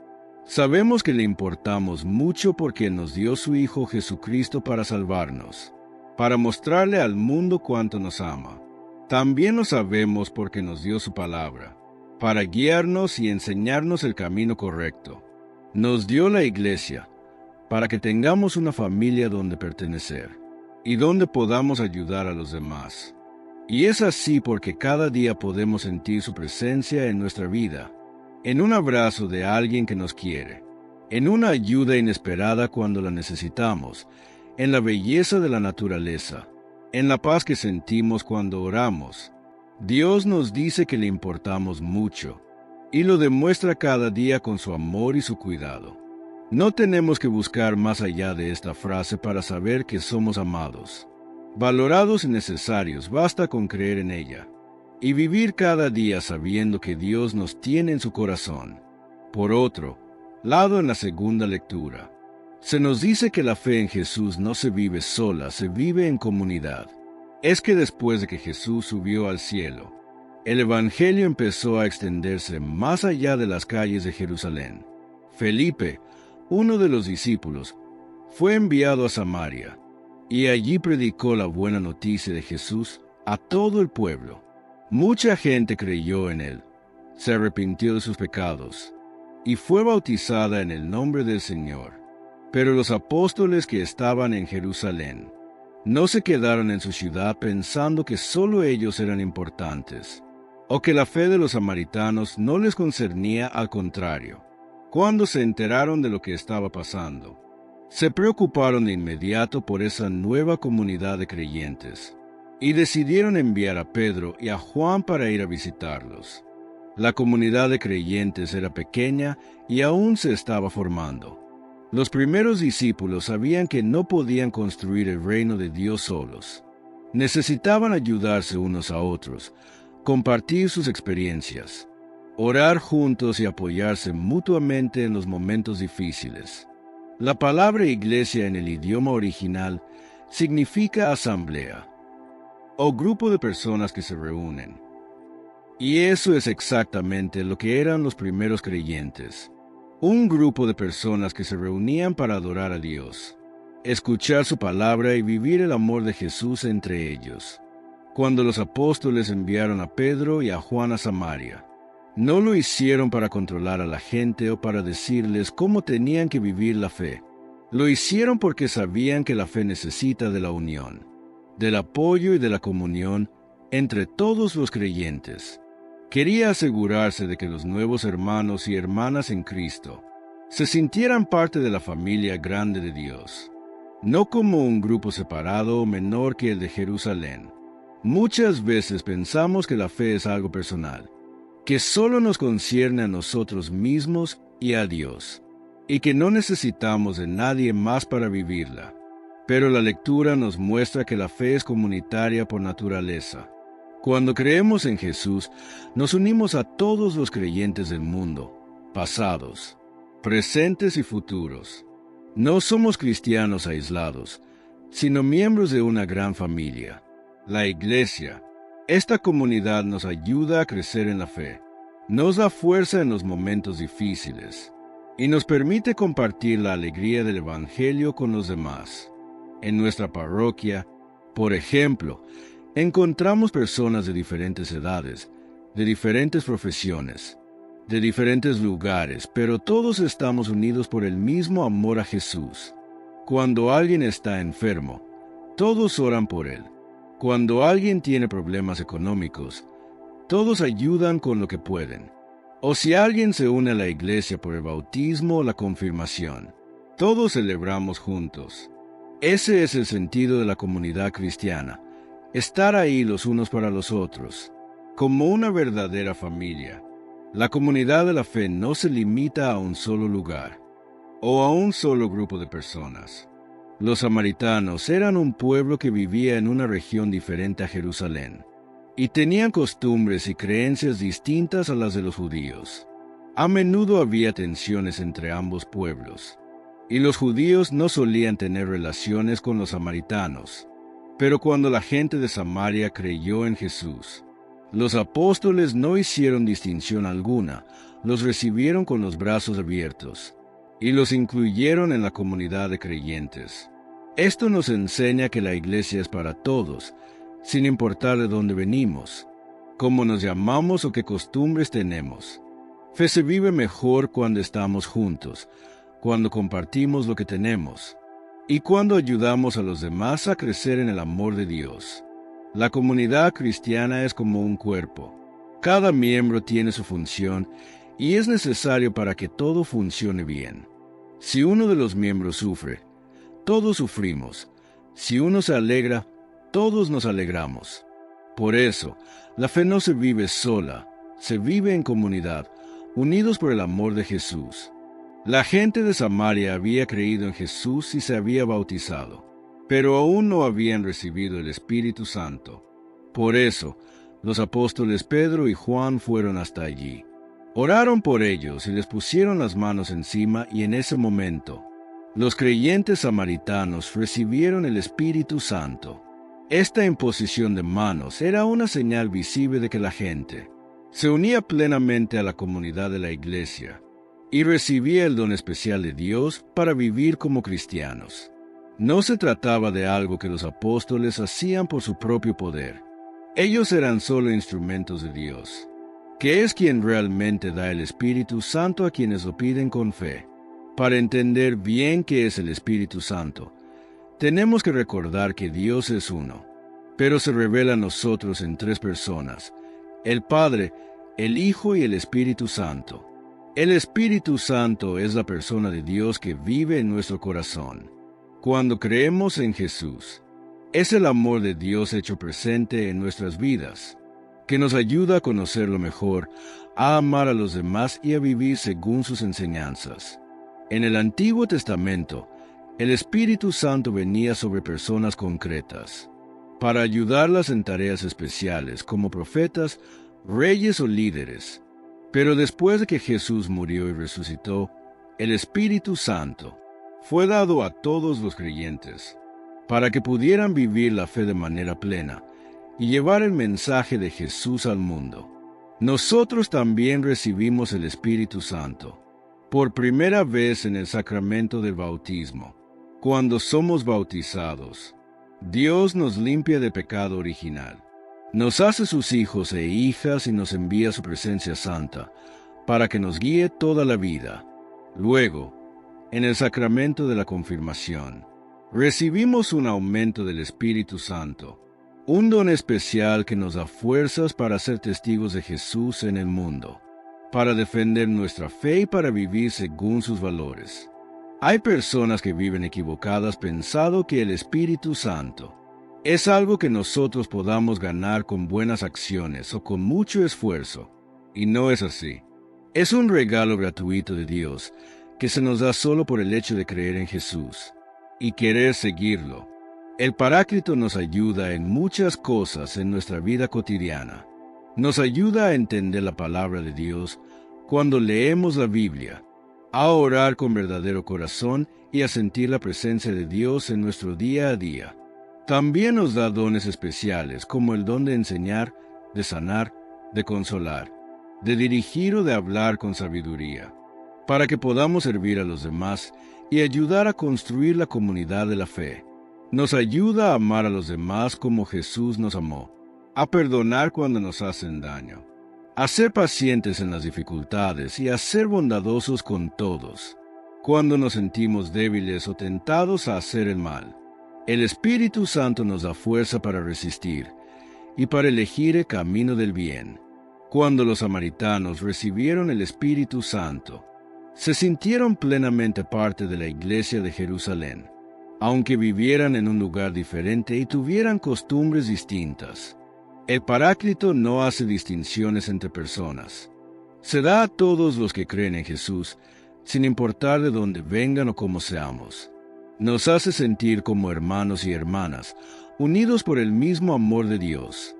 Sabemos que le importamos mucho porque nos dio su Hijo Jesucristo para salvarnos, para mostrarle al mundo cuánto nos ama. También lo sabemos porque nos dio su palabra, para guiarnos y enseñarnos el camino correcto. Nos dio la iglesia, para que tengamos una familia donde pertenecer, y donde podamos ayudar a los demás. Y es así porque cada día podemos sentir su presencia en nuestra vida, en un abrazo de alguien que nos quiere, en una ayuda inesperada cuando la necesitamos, en la belleza de la naturaleza, en la paz que sentimos cuando oramos. Dios nos dice que le importamos mucho, y lo demuestra cada día con su amor y su cuidado. No tenemos que buscar más allá de esta frase para saber que somos amados, valorados y necesarios. Basta con creer en ella, y vivir cada día sabiendo que Dios nos tiene en su corazón. Por otro lado, en la segunda lectura, se nos dice que la fe en Jesús no se vive sola, se vive en comunidad. Es que después de que Jesús subió al cielo, el Evangelio empezó a extenderse más allá de las calles de Jerusalén. Felipe, uno de los discípulos, fue enviado a Samaria, y allí predicó la buena noticia de Jesús a todo el pueblo. Mucha gente creyó en él, se arrepintió de sus pecados, y fue bautizada en el nombre del Señor. Pero los apóstoles que estaban en Jerusalén no se quedaron en su ciudad pensando que solo ellos eran importantes, o que la fe de los samaritanos no les concernía. Al contrario, cuando se enteraron de lo que estaba pasando, se preocuparon de inmediato por esa nueva comunidad de creyentes, y decidieron enviar a Pedro y a Juan para ir a visitarlos. La comunidad de creyentes era pequeña y aún se estaba formando. Los primeros discípulos sabían que no podían construir el reino de Dios solos. Necesitaban ayudarse unos a otros, compartir sus experiencias, orar juntos y apoyarse mutuamente en los momentos difíciles. La palabra iglesia en el idioma original significa asamblea, o grupo de personas que se reúnen. Y eso es exactamente lo que eran los primeros creyentes. Un grupo de personas que se reunían para adorar a Dios, escuchar su palabra y vivir el amor de Jesús entre ellos. Cuando los apóstoles enviaron a Pedro y a Juan a Samaria, no lo hicieron para controlar a la gente o para decirles cómo tenían que vivir la fe. Lo hicieron porque sabían que la fe necesita de la unión, del apoyo y de la comunión entre todos los creyentes. Quería asegurarse de que los nuevos hermanos y hermanas en Cristo se sintieran parte de la familia grande de Dios, no como un grupo separado o menor que el de Jerusalén. Muchas veces pensamos que la fe es algo personal, que solo nos concierne a nosotros mismos y a Dios, y que no necesitamos de nadie más para vivirla. Pero la lectura nos muestra que la fe es comunitaria por naturaleza. Cuando creemos en Jesús, nos unimos a todos los creyentes del mundo, pasados, presentes y futuros. No somos cristianos aislados, sino miembros de una gran familia. La Iglesia. Esta comunidad nos ayuda a crecer en la fe, nos da fuerza en los momentos difíciles y nos permite compartir la alegría del Evangelio con los demás. En nuestra parroquia, por ejemplo, encontramos personas de diferentes edades, de diferentes profesiones, de diferentes lugares, pero todos estamos unidos por el mismo amor a Jesús. Cuando alguien está enfermo, todos oran por él. Cuando alguien tiene problemas económicos, todos ayudan con lo que pueden. O si alguien se une a la iglesia por el bautismo o la confirmación, todos celebramos juntos. Ese es el sentido de la comunidad cristiana, estar ahí los unos para los otros, como una verdadera familia. La comunidad de la fe no se limita a un solo lugar, o a un solo grupo de personas. Los samaritanos eran un pueblo que vivía en una región diferente a Jerusalén, y tenían costumbres y creencias distintas a las de los judíos. A menudo había tensiones entre ambos pueblos, y los judíos no solían tener relaciones con los samaritanos. Pero cuando la gente de Samaria creyó en Jesús, los apóstoles no hicieron distinción alguna, los recibieron con los brazos abiertos, y los incluyeron en la comunidad de creyentes. Esto nos enseña que la iglesia es para todos, sin importar de dónde venimos, cómo nos llamamos o qué costumbres tenemos. Fe se vive mejor cuando estamos juntos, cuando compartimos lo que tenemos, y cuando ayudamos a los demás a crecer en el amor de Dios. La comunidad cristiana es como un cuerpo. Cada miembro tiene su función y es necesario para que todo funcione bien. Si uno de los miembros sufre, todos sufrimos. Si uno se alegra, todos nos alegramos. Por eso, la fe no se vive sola, se vive en comunidad, unidos por el amor de Jesús. La gente de Samaria había creído en Jesús y se había bautizado, pero aún no habían recibido el Espíritu Santo. Por eso, los apóstoles Pedro y Juan fueron hasta allí. Oraron por ellos y les pusieron las manos encima, y en ese momento, los creyentes samaritanos recibieron el Espíritu Santo. Esta imposición de manos era una señal visible de que la gente se unía plenamente a la comunidad de la iglesia y recibía el don especial de Dios para vivir como cristianos. No se trataba de algo que los apóstoles hacían por su propio poder. Ellos eran solo instrumentos de Dios, que es quien realmente da el Espíritu Santo a quienes lo piden con fe. Para entender bien qué es el Espíritu Santo, tenemos que recordar que Dios es uno, pero se revela a nosotros en tres personas: el Padre, el Hijo y el Espíritu Santo. El Espíritu Santo es la persona de Dios que vive en nuestro corazón. Cuando creemos en Jesús, es el amor de Dios hecho presente en nuestras vidas, que nos ayuda a conocerlo mejor, a amar a los demás y a vivir según sus enseñanzas. En el Antiguo Testamento, el Espíritu Santo venía sobre personas concretas, para ayudarlas en tareas especiales como profetas, reyes o líderes. Pero después de que Jesús murió y resucitó, el Espíritu Santo fue dado a todos los creyentes, para que pudieran vivir la fe de manera plena y llevar el mensaje de Jesús al mundo. Nosotros también recibimos el Espíritu Santo, por primera vez en el sacramento del bautismo. Cuando somos bautizados, Dios nos limpia de pecado original, nos hace sus hijos e hijas y nos envía su presencia santa, para que nos guíe toda la vida. Luego, en el sacramento de la confirmación, recibimos un aumento del Espíritu Santo, un don especial que nos da fuerzas para ser testigos de Jesús en el mundo, para defender nuestra fe y para vivir según sus valores. Hay personas que viven equivocadas pensando que el Espíritu Santo es algo que nosotros podamos ganar con buenas acciones o con mucho esfuerzo, y no es así. Es un regalo gratuito de Dios que se nos da solo por el hecho de creer en Jesús y querer seguirlo. El Paráclito nos ayuda en muchas cosas en nuestra vida cotidiana. Nos ayuda a entender la palabra de Dios cuando leemos la Biblia, a orar con verdadero corazón y a sentir la presencia de Dios en nuestro día a día. También nos da dones especiales, como el don de enseñar, de sanar, de consolar, de dirigir o de hablar con sabiduría, para que podamos servir a los demás y ayudar a construir la comunidad de la fe. Nos ayuda a amar a los demás como Jesús nos amó, a perdonar cuando nos hacen daño, a ser pacientes en las dificultades y a ser bondadosos con todos, cuando nos sentimos débiles o tentados a hacer el mal. El Espíritu Santo nos da fuerza para resistir y para elegir el camino del bien. Cuando los samaritanos recibieron el Espíritu Santo, se sintieron plenamente parte de la iglesia de Jerusalén, aunque vivieran en un lugar diferente y tuvieran costumbres distintas. El Paráclito no hace distinciones entre personas. Se da a todos los que creen en Jesús, sin importar de dónde vengan o cómo seamos. Nos hace sentir como hermanos y hermanas, unidos por el mismo amor de Dios.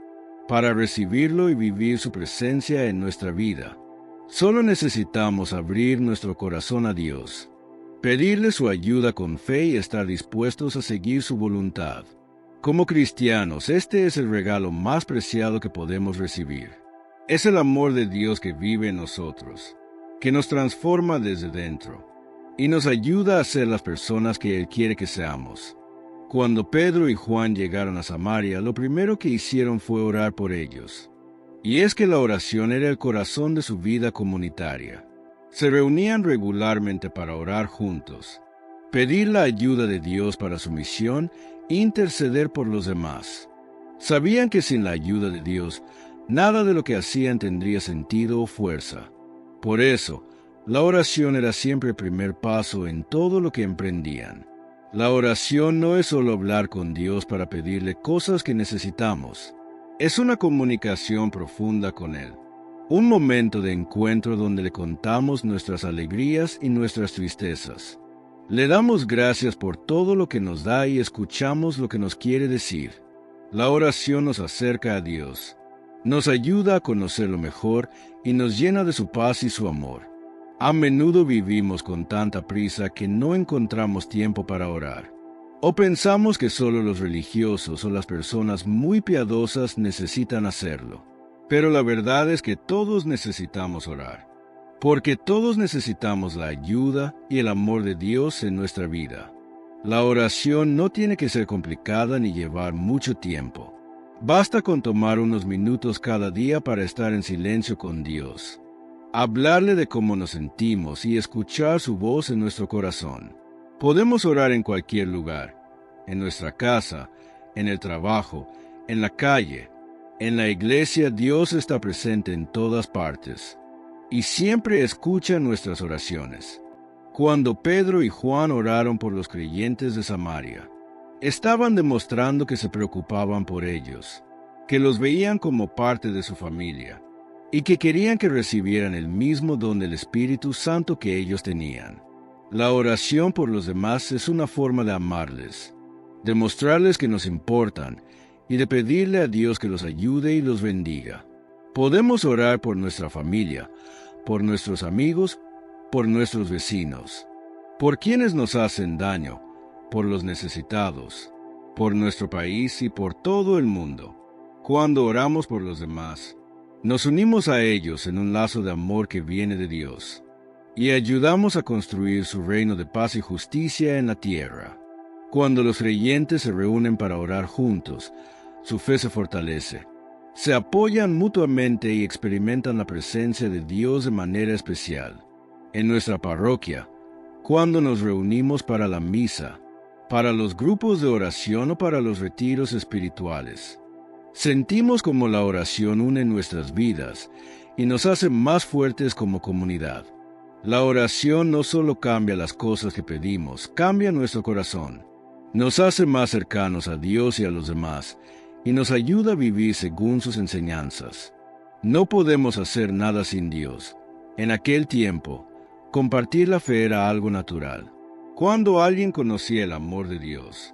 Para recibirlo y vivir su presencia en nuestra vida, solo necesitamos abrir nuestro corazón a Dios, pedirle su ayuda con fe y estar dispuestos a seguir su voluntad. Como cristianos, este es el regalo más preciado que podemos recibir. Es el amor de Dios que vive en nosotros, que nos transforma desde dentro y nos ayuda a ser las personas que Él quiere que seamos. Cuando Pedro y Juan llegaron a Samaria, lo primero que hicieron fue orar por ellos. Y es que la oración era el corazón de su vida comunitaria. Se reunían regularmente para orar juntos, pedir la ayuda de Dios para su misión e interceder por los demás. Sabían que sin la ayuda de Dios, nada de lo que hacían tendría sentido o fuerza. Por eso, la oración era siempre el primer paso en todo lo que emprendían. La oración no es solo hablar con Dios para pedirle cosas que necesitamos. Es una comunicación profunda con Él. Un momento de encuentro donde le contamos nuestras alegrías y nuestras tristezas. Le damos gracias por todo lo que nos da y escuchamos lo que nos quiere decir. La oración nos acerca a Dios, nos ayuda a conocerlo mejor y nos llena de su paz y su amor. A menudo vivimos con tanta prisa que no encontramos tiempo para orar. O pensamos que solo los religiosos o las personas muy piadosas necesitan hacerlo. Pero la verdad es que todos necesitamos orar, porque todos necesitamos la ayuda y el amor de Dios en nuestra vida. La oración no tiene que ser complicada ni llevar mucho tiempo. Basta con tomar unos minutos cada día para estar en silencio con Dios, hablarle de cómo nos sentimos y escuchar su voz en nuestro corazón. Podemos orar en cualquier lugar, en nuestra casa, en el trabajo, en la calle. En la iglesia Dios está presente en todas partes y siempre escucha nuestras oraciones. Cuando Pedro y Juan oraron por los creyentes de Samaria, estaban demostrando que se preocupaban por ellos, que los veían como parte de su familia y que querían que recibieran el mismo don del Espíritu Santo que ellos tenían. La oración por los demás es una forma de amarles, de mostrarles que nos importan y de pedirle a Dios que los ayude y los bendiga. Podemos orar por nuestra familia, por nuestros amigos, por nuestros vecinos, por quienes nos hacen daño, por los necesitados, por nuestro país y por todo el mundo. Cuando oramos por los demás, nos unimos a ellos en un lazo de amor que viene de Dios y ayudamos a construir su reino de paz y justicia en la tierra. Cuando los creyentes se reúnen para orar juntos, su fe se fortalece. Se apoyan mutuamente y experimentan la presencia de Dios de manera especial. En nuestra parroquia, cuando nos reunimos para la misa, para los grupos de oración o para los retiros espirituales, sentimos como la oración une nuestras vidas y nos hace más fuertes como comunidad. La oración no solo cambia las cosas que pedimos, cambia nuestro corazón. Nos hace más cercanos a Dios y a los demás, y nos ayuda a vivir según sus enseñanzas. No podemos hacer nada sin Dios. En aquel tiempo, compartir la fe era algo natural. Cuando alguien conocía el amor de Dios,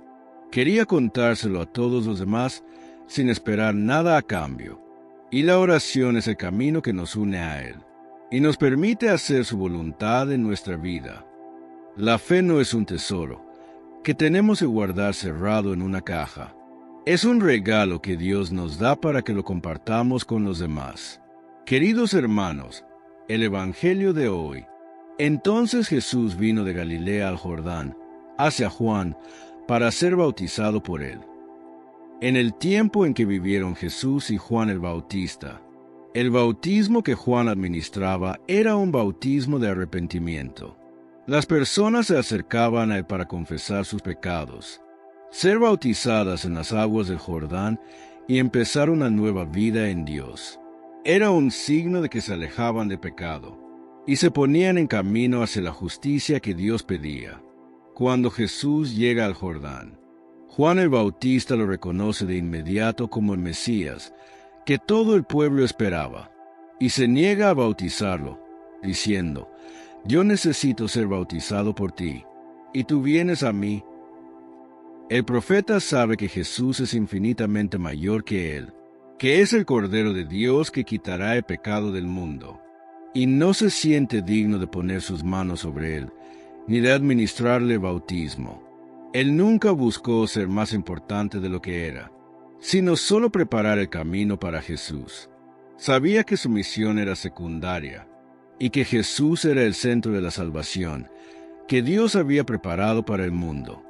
quería contárselo a todos los demás sin esperar nada a cambio. Y la oración es el camino que nos une a Él, y nos permite hacer su voluntad en nuestra vida. La fe no es un tesoro que tenemos que guardar cerrado en una caja. Es un regalo que Dios nos da para que lo compartamos con los demás. Queridos hermanos, el Evangelio de hoy. Entonces Jesús vino de Galilea al Jordán, hacia Juan, para ser bautizado por él. En el tiempo en que vivieron Jesús y Juan el Bautista, el bautismo que Juan administraba era un bautismo de arrepentimiento. Las personas se acercaban a él para confesar sus pecados, ser bautizadas en las aguas del Jordán y empezar una nueva vida en Dios. Era un signo de que se alejaban de pecado y se ponían en camino hacia la justicia que Dios pedía. Cuando Jesús llega al Jordán, Juan el Bautista lo reconoce de inmediato como el Mesías, que todo el pueblo esperaba, y se niega a bautizarlo, diciendo: «Yo necesito ser bautizado por ti, y tú vienes a mí». El profeta sabe que Jesús es infinitamente mayor que él, que es el Cordero de Dios que quitará el pecado del mundo, y no se siente digno de poner sus manos sobre él, ni de administrarle bautismo. Él nunca buscó ser más importante de lo que era, sino solo preparar el camino para Jesús. Sabía que su misión era secundaria, y que Jesús era el centro de la salvación, que Dios había preparado para el mundo.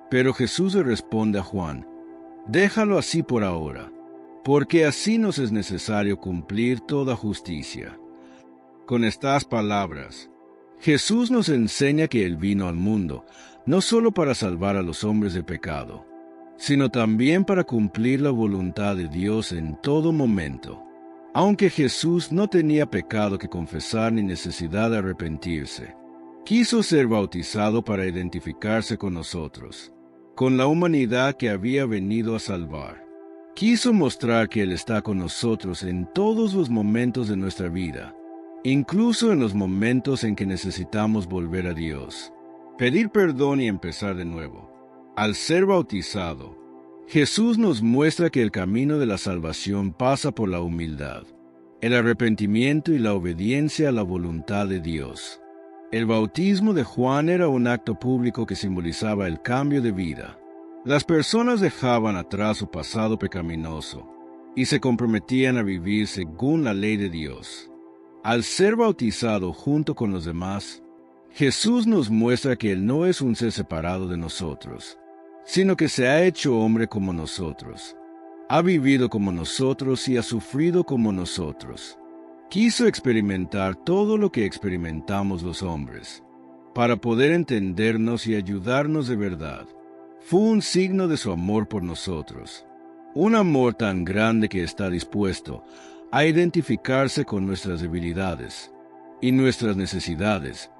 Pero Jesús le responde a Juan: «Déjalo así por ahora, porque así nos es necesario cumplir toda justicia». Con estas palabras, Jesús nos enseña que Él vino al mundo, no solo para salvar a los hombres de pecado, sino también para cumplir la voluntad de Dios en todo momento. Aunque Jesús no tenía pecado que confesar ni necesidad de arrepentirse, quiso ser bautizado para identificarse con nosotros, con la humanidad que había venido a salvar. Quiso mostrar que Él está con nosotros en todos los momentos de nuestra vida, incluso en los momentos en que necesitamos volver a Dios, pedir perdón y empezar de nuevo. Al ser bautizado, Jesús nos muestra que el camino de la salvación pasa por la humildad, el arrepentimiento y la obediencia a la voluntad de Dios. El bautismo de Juan era un acto público que simbolizaba el cambio de vida. Las personas dejaban atrás su pasado pecaminoso y se comprometían a vivir según la ley de Dios. Al ser bautizado junto con los demás, Jesús nos muestra que Él no es un ser separado de nosotros, sino que se ha hecho hombre como nosotros, ha vivido como nosotros y ha sufrido como nosotros. Quiso experimentar todo lo que experimentamos los hombres, para poder entendernos y ayudarnos de verdad. Fue un signo de su amor por nosotros, un amor tan grande que está dispuesto a identificarse con nuestras debilidades y nuestras necesidades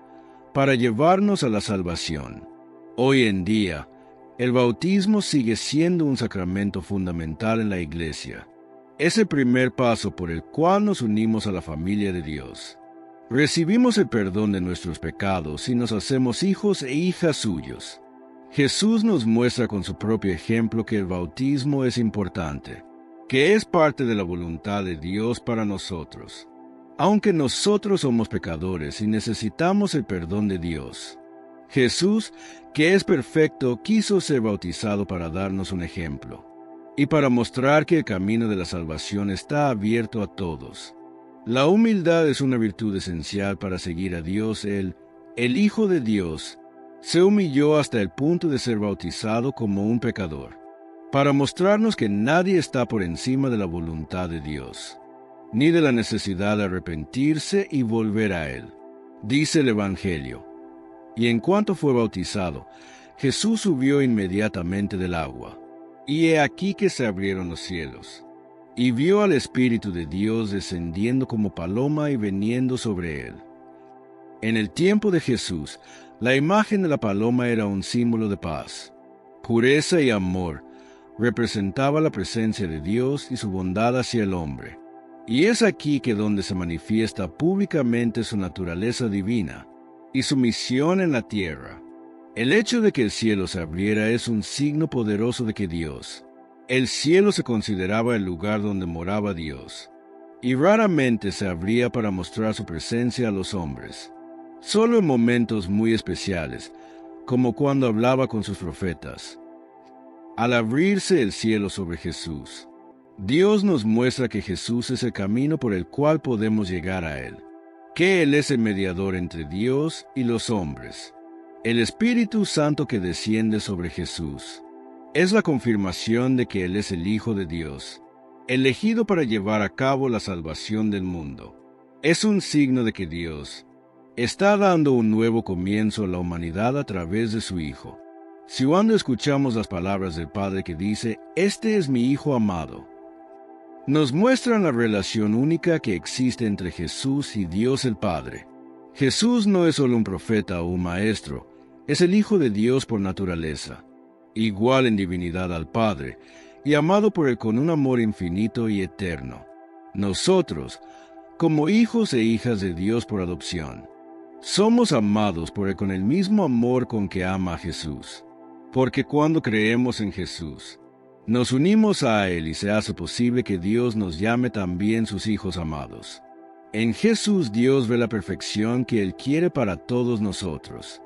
para llevarnos a la salvación. Hoy en día, el bautismo sigue siendo un sacramento fundamental en la Iglesia. Es el primer paso por el cual nos unimos a la familia de Dios. Recibimos el perdón de nuestros pecados y nos hacemos hijos e hijas suyos. Jesús nos muestra con su propio ejemplo que el bautismo es importante, que es parte de la voluntad de Dios para nosotros. Aunque nosotros somos pecadores y necesitamos el perdón de Dios, Jesús, que es perfecto, quiso ser bautizado para darnos un ejemplo y para mostrar que el camino de la salvación está abierto a todos. La humildad es una virtud esencial para seguir a Dios. El Hijo de Dios, se humilló hasta el punto de ser bautizado como un pecador, para mostrarnos que nadie está por encima de la voluntad de Dios, ni de la necesidad de arrepentirse y volver a Él. Dice el Evangelio: «Y en cuanto fue bautizado, Jesús subió inmediatamente del agua. Y he aquí que se abrieron los cielos, y vio al Espíritu de Dios descendiendo como paloma y veniendo sobre él». En el tiempo de Jesús, la imagen de la paloma era un símbolo de paz, pureza y amor. Representaba la presencia de Dios y su bondad hacia el hombre. Y es aquí que donde se manifiesta públicamente su naturaleza divina y su misión en la tierra. El hecho de que el cielo se abriera es un signo poderoso de que Dios, el cielo, se consideraba el lugar donde moraba Dios, y raramente se abría para mostrar su presencia a los hombres. Solo en momentos muy especiales, como cuando hablaba con sus profetas. al abrirse el cielo sobre Jesús. Dios nos muestra que Jesús es el camino por el cual podemos llegar a Él, que Él es el mediador entre Dios y los hombres. El Espíritu Santo que desciende sobre Jesús es la confirmación de que Él es el Hijo de Dios, elegido para llevar a cabo la salvación del mundo. Es un signo de que Dios está dando un nuevo comienzo a la humanidad a través de su Hijo. Si cuando escuchamos las palabras del Padre que dice, «Este es mi Hijo amado», nos muestran la relación única que existe entre Jesús y Dios el Padre. Jesús no es solo un profeta o un maestro, es el Hijo de Dios por naturaleza, igual en divinidad al Padre, y amado por Él con un amor infinito y eterno. Nosotros, como hijos e hijas de Dios por adopción, somos amados por Él con el mismo amor con que ama a Jesús, porque cuando creemos en Jesús, nos unimos a Él y se hace posible que Dios nos llame también sus hijos amados. En Jesús Dios ve la perfección que Él quiere para todos nosotros.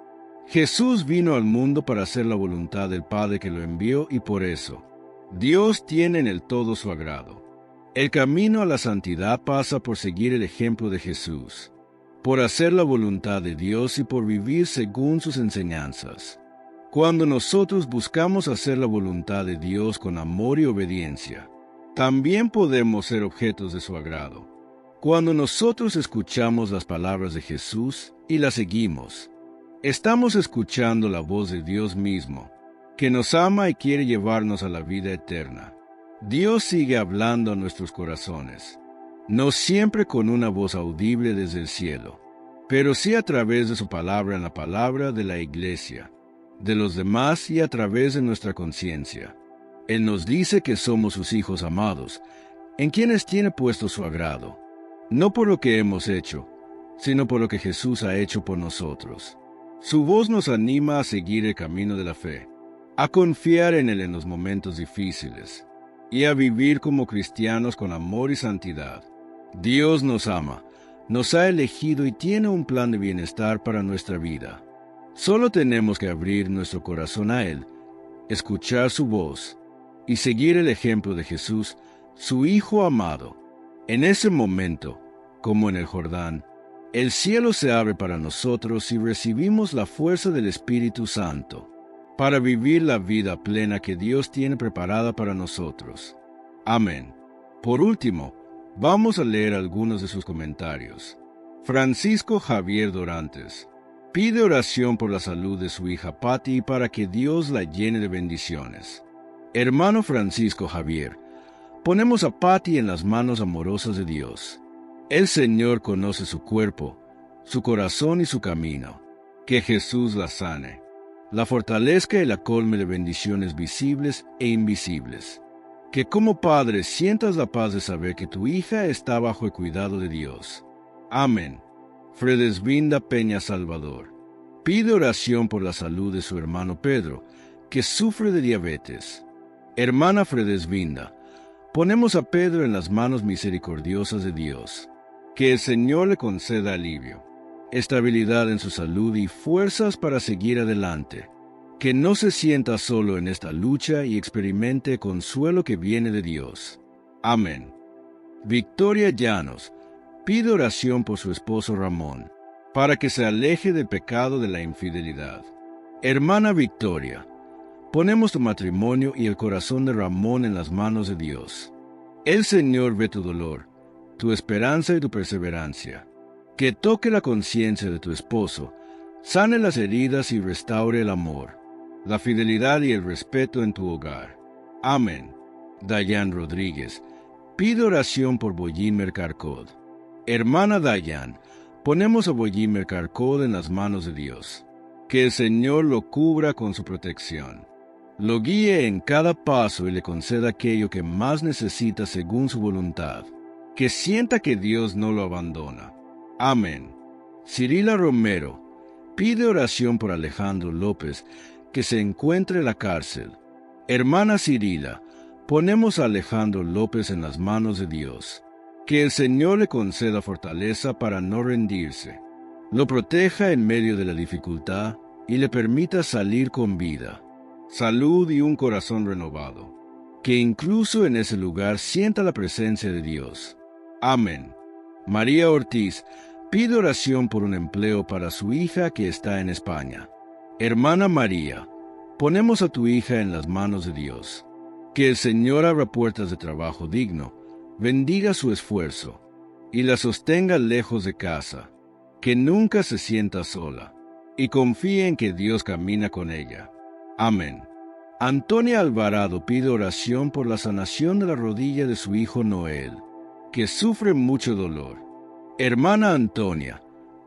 Jesús vino al mundo para hacer la voluntad del Padre que lo envió y por eso, Dios tiene en el todo su agrado. El camino a la santidad pasa por seguir el ejemplo de Jesús, por hacer la voluntad de Dios y por vivir según sus enseñanzas. Cuando nosotros buscamos hacer la voluntad de Dios con amor y obediencia, también podemos ser objetos de su agrado. Cuando nosotros escuchamos las palabras de Jesús y las seguimos, estamos escuchando la voz de Dios mismo, que nos ama y quiere llevarnos a la vida eterna. Dios sigue hablando a nuestros corazones, no siempre con una voz audible desde el cielo, pero sí a través de su palabra en la palabra de la iglesia, de los demás y a través de nuestra conciencia. Él nos dice que somos sus hijos amados, en quienes tiene puesto su agrado, no por lo que hemos hecho, sino por lo que Jesús ha hecho por nosotros. Su voz nos anima a seguir el camino de la fe, a confiar en Él en los momentos difíciles, y a vivir como cristianos con amor y santidad. Dios nos ama, nos ha elegido y tiene un plan de bienestar para nuestra vida. Solo tenemos que abrir nuestro corazón a Él, escuchar su voz y seguir el ejemplo de Jesús, su Hijo amado. En ese momento, como en el Jordán, el cielo se abre para nosotros y recibimos la fuerza del Espíritu Santo para vivir la vida plena que Dios tiene preparada para nosotros. Amén. Por último, vamos a leer algunos de sus comentarios. Francisco Javier Dorantes pide oración por la salud de su hija Patti y para que Dios la llene de bendiciones. Hermano Francisco Javier, ponemos a Patti en las manos amorosas de Dios. El Señor conoce su cuerpo, su corazón y su camino. Que Jesús la sane, la fortalezca y la colme de bendiciones visibles e invisibles. Que como padre sientas la paz de saber que tu hija está bajo el cuidado de Dios. Amén. Fredesvinda Peña Salvador pide oración por la salud de su hermano Pedro, que sufre de diabetes. Hermana Fredesvinda, ponemos a Pedro en las manos misericordiosas de Dios. Que el Señor le conceda alivio, estabilidad en su salud y fuerzas para seguir adelante. Que no se sienta solo en esta lucha y experimente consuelo que viene de Dios. Amén. Victoria Llanos pide oración por su esposo Ramón, para que se aleje del pecado de la infidelidad. Hermana Victoria, ponemos tu matrimonio y el corazón de Ramón en las manos de Dios. El Señor ve tu dolor, tu esperanza y tu perseverancia. Que toque la conciencia de tu esposo, sane las heridas y restaure el amor, la fidelidad y el respeto en tu hogar. Amén. Dayan Rodríguez pide oración por Boyín Mercarcod. Hermana Dayan, ponemos a Boyín Mercarcod en las manos de Dios. Que el Señor lo cubra con su protección, lo guíe en cada paso y le conceda aquello que más necesita según su voluntad. Que sienta que Dios no lo abandona. Amén. Cirila Romero pide oración por Alejandro López, que se encuentra en la cárcel. Hermana Cirila, ponemos a Alejandro López en las manos de Dios. Que el Señor le conceda fortaleza para no rendirse, lo proteja en medio de la dificultad y le permita salir con vida. salud y un corazón renovado. Que incluso en ese lugar sienta la presencia de Dios. Amén. María Ortiz pide oración por un empleo para su hija que está en España. Hermana María, ponemos a tu hija en las manos de Dios. Que el Señor abra puertas de trabajo digno, bendiga su esfuerzo y la sostenga lejos de casa. Que nunca se sienta sola y confíe en que Dios camina con ella. Amén. Antonia Alvarado pide oración por la sanación de la rodilla de su hijo Noel, que sufre mucho dolor. Hermana Antonia,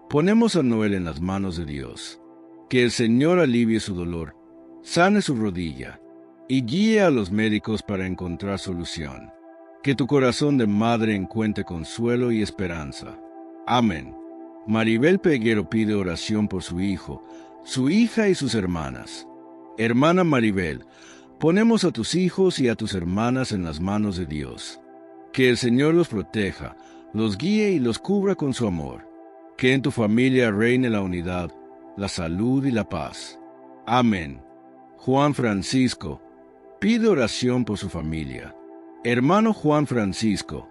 ponemos a Noel en las manos de Dios. Que el Señor alivie su dolor, sane su rodilla y guíe a los médicos para encontrar solución. Que tu corazón de madre encuentre consuelo y esperanza. Amén. Maribel Peguero pide oración por su hijo, su hija y sus hermanas. Hermana Maribel, ponemos a tus hijos y a tus hermanas en las manos de Dios. Que el Señor los proteja, los guíe y los cubra con su amor. Que en tu familia reine la unidad, la salud y la paz. Amén. Juan Francisco pide oración por su familia. Hermano Juan Francisco,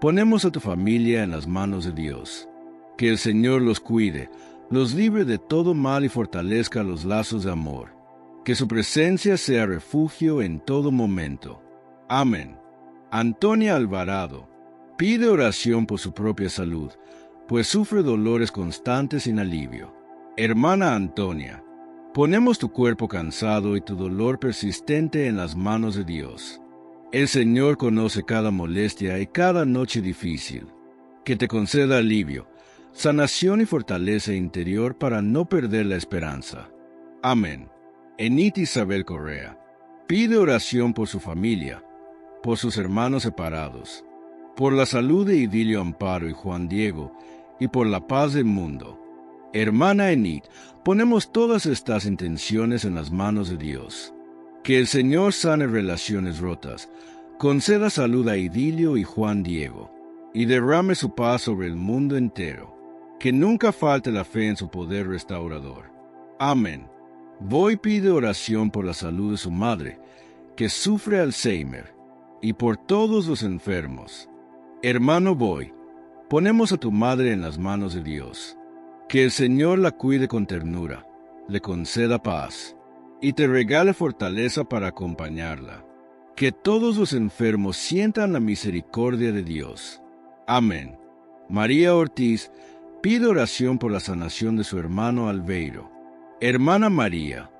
ponemos a tu familia en las manos de Dios. Que el Señor los cuide, los libre de todo mal y fortalezca los lazos de amor. Que su presencia sea refugio en todo momento. Amén. Antonia Alvarado pide oración por su propia salud, pues sufre dolores constantes sin alivio. Hermana Antonia, ponemos tu cuerpo cansado y tu dolor persistente en las manos de Dios. El Señor conoce cada molestia y cada noche difícil. Que te conceda alivio, sanación y fortaleza interior para no perder la esperanza. Amén. Enit Isabel Correa pide oración por su familia, por sus hermanos separados, por la salud de Idilio Amparo y Juan Diego, y por la paz del mundo. Hermana Enit, ponemos todas estas intenciones en las manos de Dios. Que el Señor sane relaciones rotas, conceda salud a Idilio y Juan Diego, y derrame su paz sobre el mundo entero. Que nunca falte la fe en su poder restaurador. Amén. Boy pide oración por la salud de su madre, que sufre Alzheimer, y por todos los enfermos. Hermano Boy, ponemos a tu madre en las manos de Dios. Que el Señor la cuide con ternura, le conceda paz, y te regale fortaleza para acompañarla. Que todos los enfermos sientan la misericordia de Dios. Amén. María Ortiz pide oración por la sanación de su hermano Albeiro. Hermana María,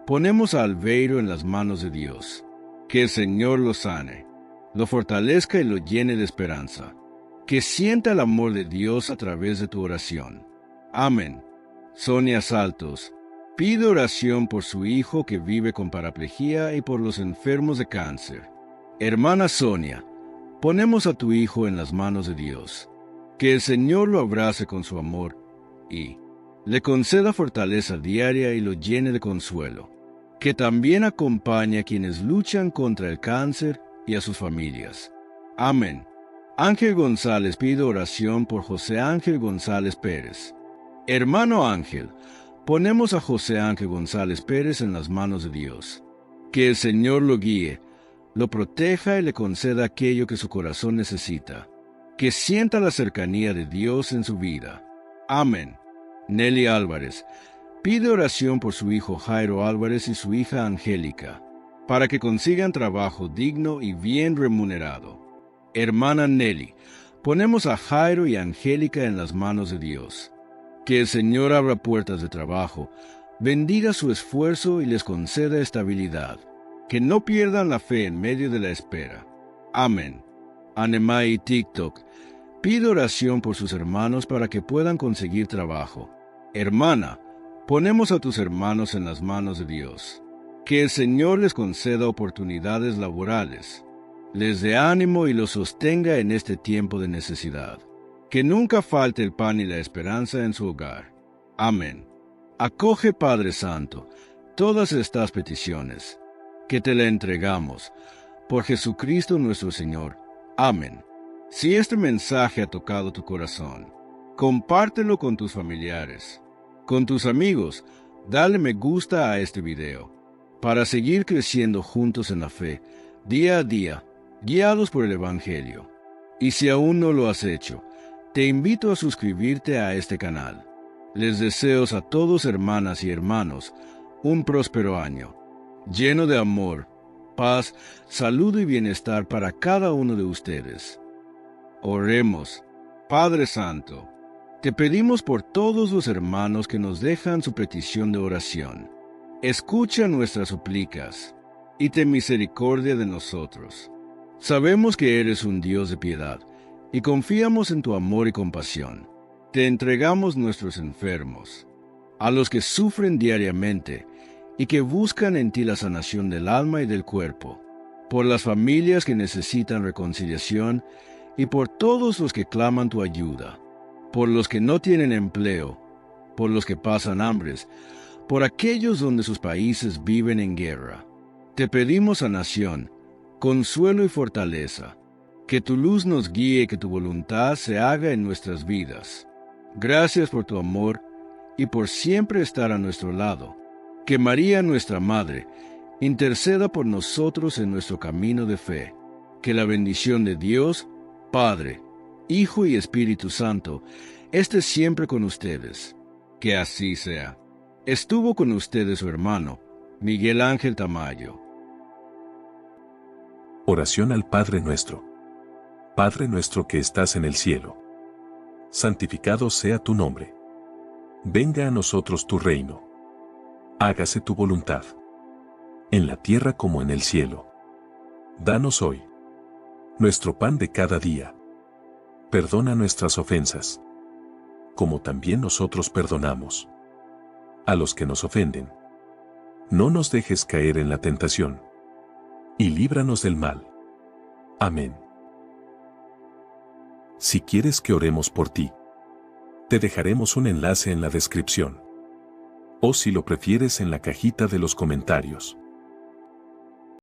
ponemos a Albeiro en las manos de Dios. Que el Señor lo sane, lo fortalezca y lo llene de esperanza. Que sienta el amor de Dios a través de tu oración. Amén. Sonia Saltos pide oración por su hijo que vive con paraplegia y por los enfermos de cáncer. Hermana Sonia, ponemos a tu hijo en las manos de Dios. Que el Señor lo abrace con su amor y le conceda fortaleza diaria y lo llene de consuelo. Que también acompañe a quienes luchan contra el cáncer y a sus familias. Amén. Ángel González pide oración por José Ángel González Pérez. Hermano Ángel, ponemos a José Ángel González Pérez en las manos de Dios. Que el Señor lo guíe, lo proteja y le conceda aquello que su corazón necesita. Que sienta la cercanía de Dios en su vida. Amén. Nelly Álvarez pide oración por su hijo Jairo Álvarez y su hija Angélica, para que consigan trabajo digno y bien remunerado. Hermana Nelly, ponemos a Jairo y Angélica en las manos de Dios. Que el Señor abra puertas de trabajo, bendiga su esfuerzo y les conceda estabilidad. Que no pierdan la fe en medio de la espera. Amén. Anemai TikTok pide oración por sus hermanos para que puedan conseguir trabajo. Hermana, ponemos a tus hermanos en las manos de Dios. Que el Señor les conceda oportunidades laborales, les dé ánimo y los sostenga en este tiempo de necesidad. Que nunca falte el pan y la esperanza en su hogar. Amén. Acoge, Padre Santo, todas estas peticiones, que te la entregamos, por Jesucristo nuestro Señor. Amén. Si este mensaje ha tocado tu corazón, compártelo con tus familiares, con tus amigos, dale me gusta a este video. para seguir creciendo juntos en la fe, día a día, guiados por el Evangelio. Y si aún no lo has hecho, te invito a suscribirte a este canal. Les deseo a todos, hermanas y hermanos, un próspero año, lleno de amor, paz, salud y bienestar para cada uno de ustedes. Oremos. Padre Santo, te pedimos por todos los hermanos que nos dejan su petición de oración. Escucha nuestras súplicas y ten misericordia de nosotros. Sabemos que eres un Dios de piedad y confiamos en tu amor y compasión. Te entregamos nuestros enfermos, a los que sufren diariamente y que buscan en ti la sanación del alma y del cuerpo, por las familias que necesitan reconciliación y por todos los que claman tu ayuda, por los que no tienen empleo, por los que pasan hambres, por aquellos donde sus países viven en guerra. Te pedimos sanación, consuelo y fortaleza, que tu luz nos guíe y que tu voluntad se haga en nuestras vidas. Gracias por tu amor y por siempre estar a nuestro lado. Que María, nuestra Madre, interceda por nosotros en nuestro camino de fe. Que la bendición de Dios, Padre, Hijo y Espíritu Santo, esté siempre con ustedes. Que así sea. Estuvo con ustedes su hermano, Miguel Ángel Tamayo. Oración al Padre Nuestro. Padre nuestro que estás en el cielo, santificado sea tu nombre. Venga a nosotros tu reino. Hágase tu voluntad, en la tierra como en el cielo. Danos hoy nuestro pan de cada día. Perdona nuestras ofensas, como también nosotros perdonamos a los que nos ofenden. No nos dejes caer en la tentación, y líbranos del mal. Amén. Si quieres que oremos por ti, te dejaremos un enlace en la descripción. O si lo prefieres en la cajita de los comentarios.